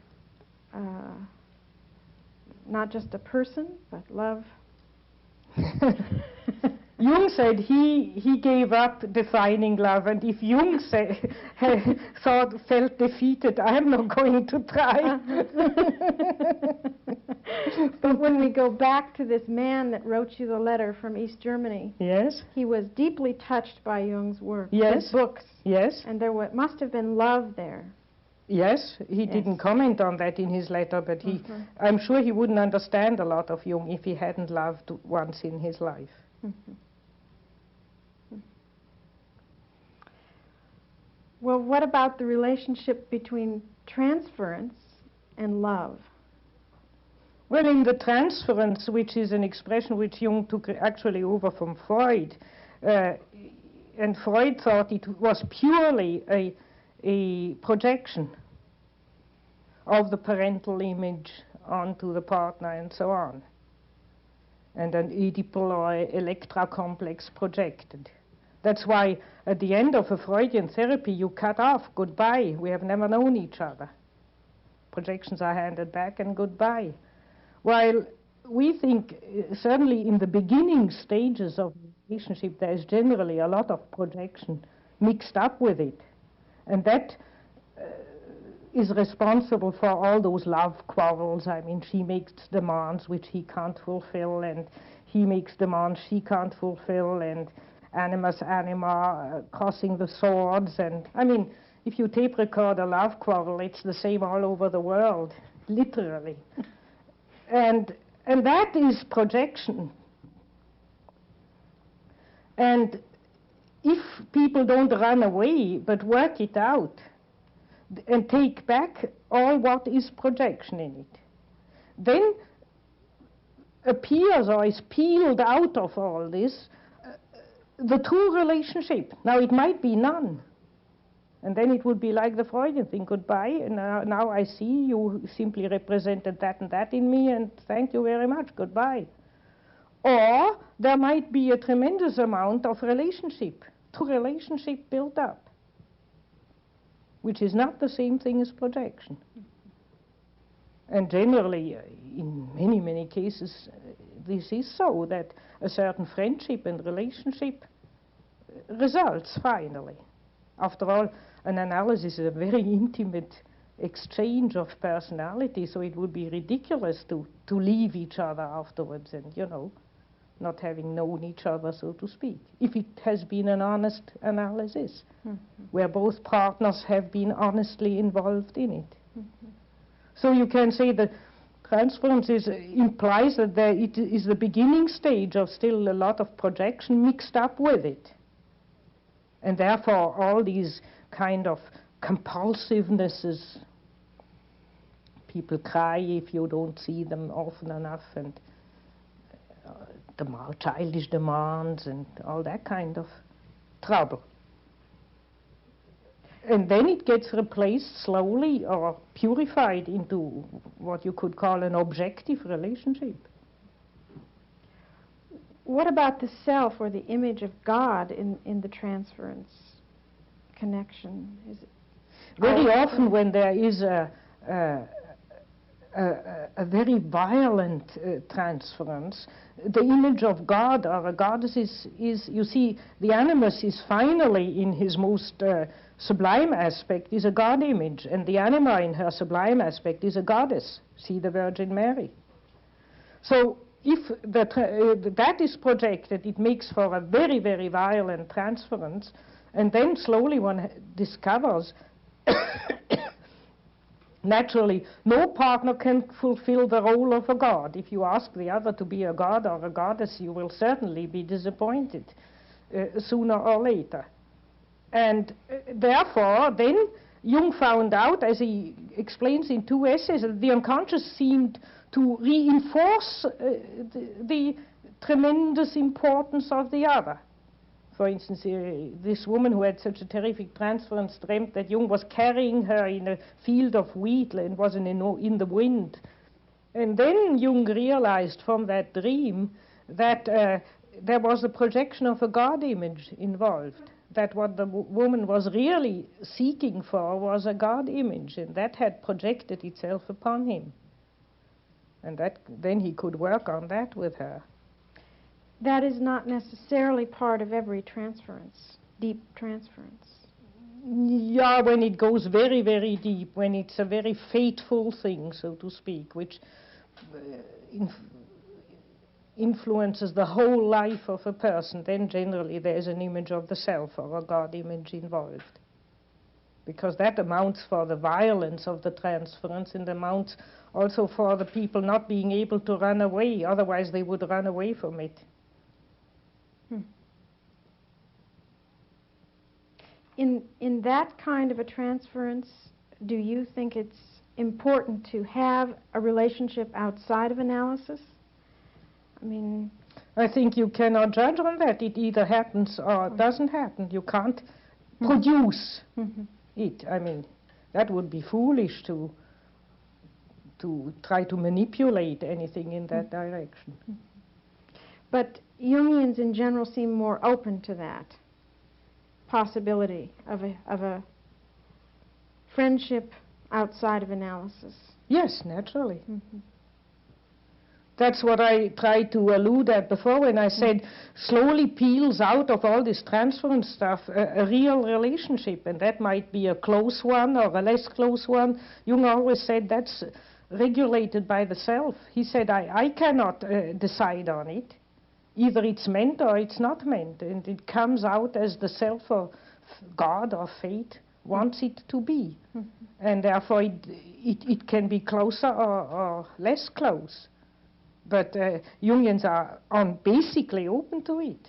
G: not just a person, but love.
H: Jung said he gave up defining love, and if Jung felt defeated, I'm not going to try.
G: But when we go back to this man that wrote you the letter from East Germany,
H: yes,
G: he was deeply touched by Jung's work,
H: yes,
G: his books,
H: yes,
G: and there must have been love there.
H: Yes, he didn't comment on that in his letter, but I'm sure he wouldn't understand a lot of Jung if he hadn't loved once in his life.
G: Mm-hmm. Well, what about the relationship between transference and love?
H: Well, in the transference, which is an expression which Jung took actually over from Freud, and Freud thought it was purely a projection of the parental image onto the partner and so on, and an Oedipal or Electra complex projected. That's why at the end of a Freudian therapy you cut off, goodbye, we have never known each other. Projections are handed back and goodbye. While we think, certainly in the beginning stages of the relationship, there is generally a lot of projection mixed up with it. And that is responsible for all those love quarrels. I mean, she makes demands which he can't fulfill, and he makes demands she can't fulfill, and animus anima, crossing the swords. And I mean, if you tape record a love quarrel, it's the same all over the world, literally. And that is projection. And if people don't run away, but work it out and take back all what is projection in it, then appears or is peeled out of all this the true relationship. Now, it might be none. And then it would be like the Freudian thing, goodbye, and now I see you simply represented that and that in me, and thank you very much, goodbye. Or there might be a tremendous amount of relationship built up, which is not the same thing as projection. And generally, in many, many cases, this is so, that a certain friendship and relationship results finally. After all, an analysis is a very intimate exchange of personality, so it would be ridiculous to leave each other afterwards and, you know, not having known each other, so to speak, if it has been an honest analysis, where both partners have been honestly involved in it. So you can say that transference implies that it is the beginning stage of still a lot of projection mixed up with it. And therefore all these kind of compulsivenesses, people cry if you don't see them often enough, and childish demands and all that kind of trouble. And then it gets replaced slowly or purified into what you could call an objective relationship.
G: What about the self or the image of God in the transference connection? Is it
H: very often when there is a very violent transference, the image of God or a goddess is, you see, the animus is finally in his most sublime aspect is a God image, and the anima in her sublime aspect is a goddess. See the Virgin Mary. So if that is projected, it makes for a very, very violent transference, and then slowly one discovers naturally, no partner can fulfill the role of a god. If you ask the other to be a god or a goddess, you will certainly be disappointed sooner or later. And therefore, then Jung found out, as he explains in 2 essays, that the unconscious seemed to reinforce the tremendous importance of the other. For instance, this woman who had such a terrific transference dreamt that Jung was carrying her in a field of wheat and was in the wind. And then Jung realized from that dream that there was a projection of a God image involved, that what the woman was really seeking for was a God image, and that had projected itself upon him. And then he could work on that with her.
G: That is not necessarily part of every transference, deep transference.
H: Yeah, when it goes very, very deep, when it's a very fateful thing, so to speak, which influences the whole life of a person, then generally there's an image of the self or a God image involved. Because that amounts for the violence of the transference and amounts also for the people not being able to run away, otherwise they would run away from it.
G: In that kind of a transference, do you think it's important to have a relationship outside of analysis? I mean,
H: I think you cannot judge on that. It either happens or doesn't happen. You can't produce it. I mean, that would be foolish to try to manipulate anything in that direction.
G: But Jungians in general seem more open to that possibility of a friendship outside of analysis.
H: Yes, naturally. That's what I tried to allude at before when I said slowly peels out of all this transference stuff a real relationship, and that might be a close one or a less close one. Jung always said that's regulated by the self. He said, I cannot decide on it. Either it's meant or it's not meant, and it comes out as the self or God or fate wants it to be. And therefore it can be closer or less close. But Jungians are basically open to it.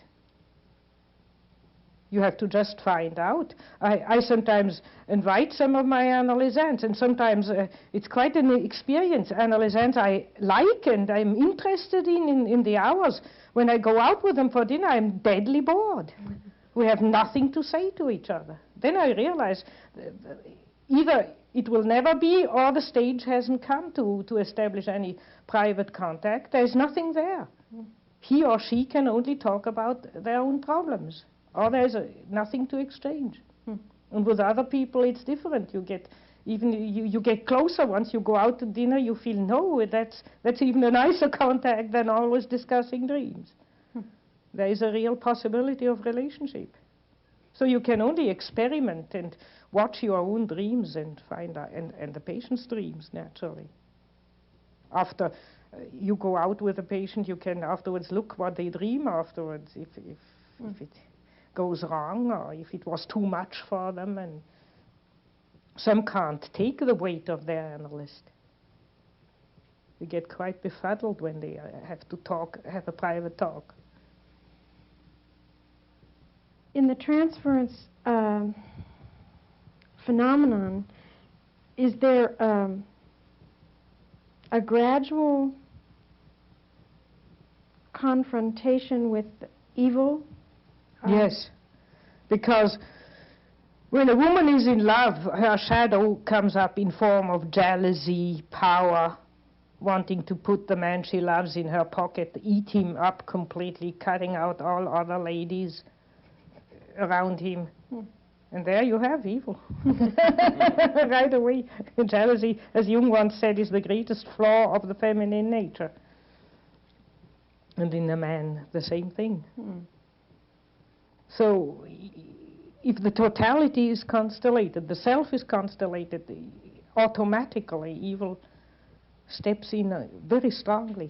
H: You have to just find out. I sometimes invite some of my analysants, and sometimes it's quite an experience. Analysants I like and I'm interested in the hours. When I go out with them for dinner, I'm deadly bored. We have nothing to say to each other. Then I realize either it will never be, or the stage hasn't come to establish any private contact. There's nothing there. he or she can only talk about their own problems, or there's nothing to exchange. And with other people it's different. You get closer once you go out to dinner. You feel, no, that's even a nicer contact than always discussing dreams. There is a real possibility of relationship. So you can only experiment and watch your own dreams and find out, and the patient's dreams, naturally. After you go out with a patient, you can afterwards look what they dream afterwards, if it goes wrong or if it was too much for them. And some can't take the weight of their analyst. They get quite befuddled when they have to have a private talk.
G: In the transference phenomenon, is there a gradual confrontation with evil?
H: Yes, because when a woman is in love, her shadow comes up in form of jealousy, power, wanting to put the man she loves in her pocket, eat him up completely, cutting out all other ladies around him. And there you have evil. Right away. Jealousy, as Jung once said, is the greatest flaw of the feminine nature. And in a man, the same thing. So if the totality is constellated, the self is constellated, automatically evil steps in very strongly.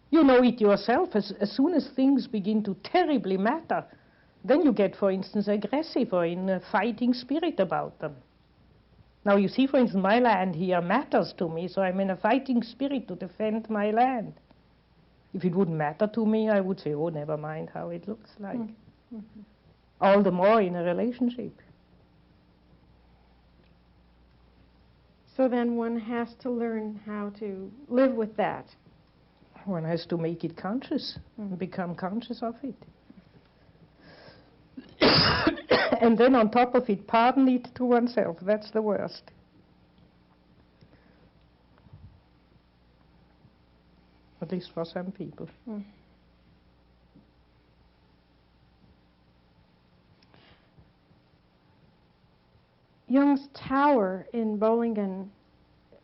H: You know it yourself. As soon as things begin to terribly matter, then you get, for instance, aggressive or in a fighting spirit about them. Now you see, for instance, my land here matters to me, so I'm in a fighting spirit to defend my land. If it wouldn't matter to me, I would say, oh, never mind how it looks like. All the more in a relationship.
G: So then one has to learn how to live with that.
H: One has to make it conscious, and become conscious of it. And then on top of it, pardon it to oneself. That's the worst. At least for some people.
G: Jung's tower in Bollingen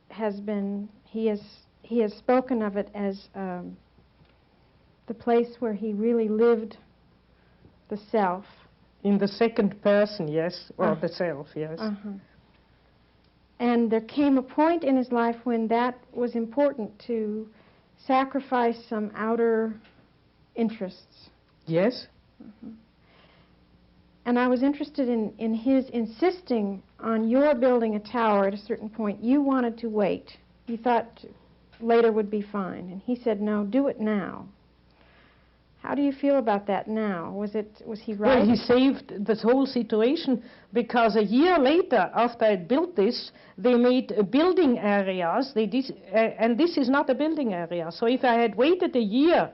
G: has been, he has spoken of it as the place where he really lived the self.
H: In the second person, yes, or the self, yes.
G: And there came a point in his life when that was important, to sacrifice some outer interests.
H: Yes.
G: And I was interested in his insisting on your building a tower at a certain point. You wanted to wait. You thought later would be fine. And he said, no, do it now. How do you feel about that now? Was he right?
H: Well, he saved this whole situation, because a year later, after I built this, they made building areas. They did, and this is not a building area. So if I had waited a year,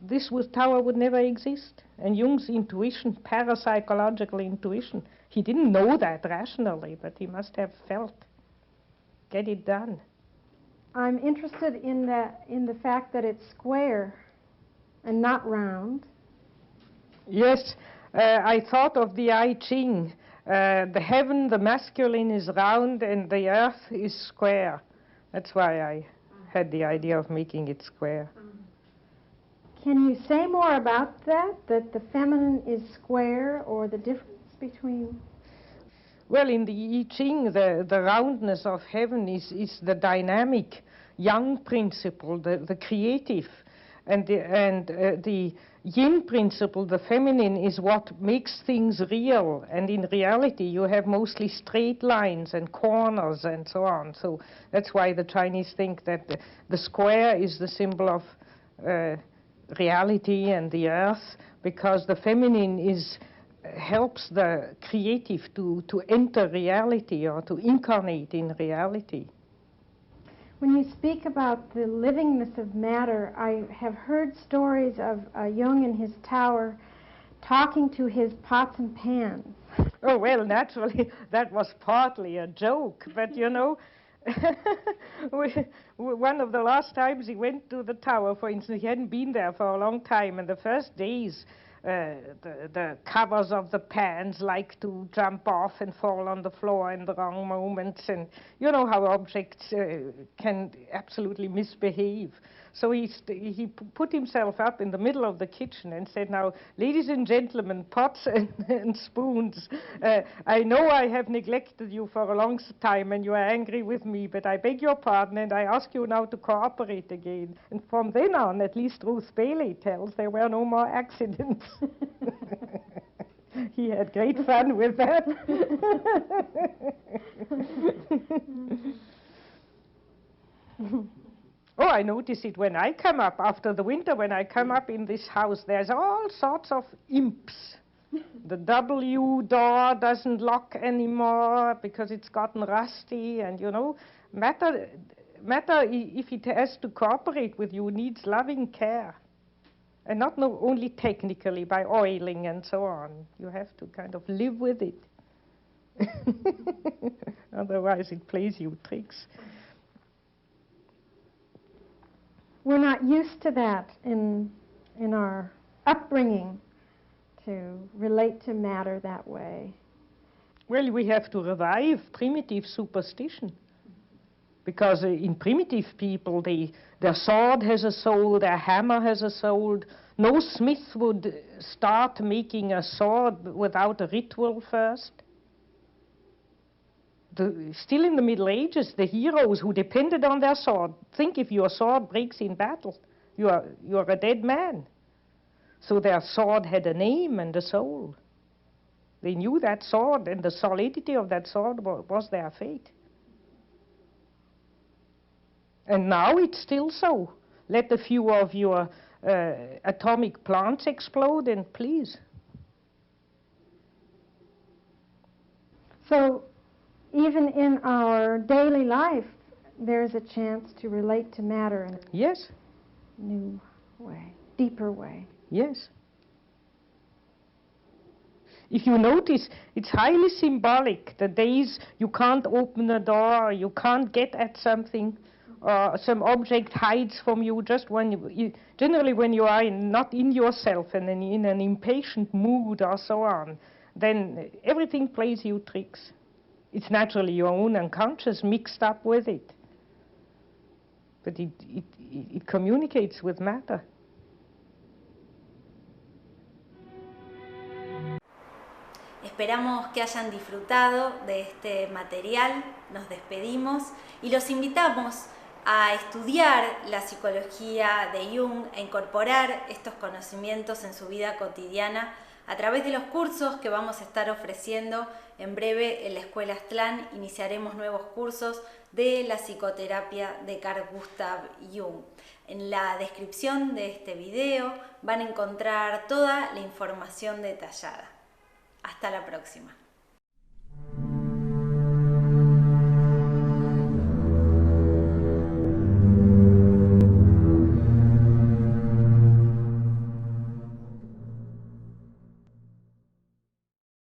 H: this tower would never exist. And Jung's intuition, parapsychological intuition, he didn't know that rationally, but he must have felt, get it done.
G: I'm interested in the fact that it's square and not round.
H: Yes, I thought of the I.G.J. The heaven, the masculine, is round and the earth is square. That's why I had the idea of making it square.
G: Can you say more about that the feminine is square, or the difference between?
H: Well, in the I Ching, the roundness of heaven is the dynamic yang principle, the creative, and the yin principle, the feminine, is what makes things real. And in reality, you have mostly straight lines and corners and so on. So that's why the Chinese think that the square is the symbol of reality and the earth, because the feminine helps the creative to enter reality, or to incarnate in reality.
G: When you speak about the livingness of matter, I have heard stories of Jung in his tower talking to his pots and pans.
H: Oh, well, naturally, that was partly a joke, but you know, One of the last times he went to the tower, for instance, he hadn't been there for a long time, and the first days the covers of the pans like to jump off and fall on the floor in the wrong moments, and you know how objects can absolutely misbehave. So he put himself up in the middle of the kitchen and said, now, ladies and gentlemen, pots and spoons, I know I have neglected you for a long time and you are angry with me, but I beg your pardon and I ask you now to cooperate again. And from then on, at least Ruth Bailey tells, there were no more accidents. He had great fun with that. Oh, I notice it when I come up, after the winter, when I come up in this house, there's all sorts of imps. The W door doesn't lock anymore because it's gotten rusty, and you know, matter if it has to cooperate with you needs loving care. And not only technically by oiling and so on. You have to kind of live with it. Otherwise it plays you tricks.
G: We're not used to that in our upbringing, to relate to matter that way.
H: Well, we have to revive primitive superstition. Because in primitive people, their sword has a soul, their hammer has a soul. No smith would start making a sword without a ritual first. Still in the Middle Ages, the heroes who depended on their sword, think if your sword breaks in battle, you are a dead man. So their sword had a name and a soul. They knew that sword, and the solidity of that sword was their fate. And now it's still so. Let a few of your atomic plants explode, and please.
G: So even in our daily life, there's a chance to relate to matter in a new way, deeper way.
H: Yes. If you notice, it's highly symbolic. The days you can't open a door, you can't get at something, or some object hides from you just when generally when you are not in yourself and in an impatient mood or so on, then everything plays you tricks. It's naturally your own unconscious mixed up with it. But it communicates with matter.
A: Esperamos que hayan disfrutado de este material, nos despedimos y los invitamos a estudiar la psicología de Jung, a incorporar estos conocimientos en su vida cotidiana a través de los cursos que vamos a estar ofreciendo. En breve en la Escuela Aztlan iniciaremos nuevos cursos de la psicoterapia de Carl G Jung. En la descripción de este video van a encontrar toda la información detallada. Hasta la próxima.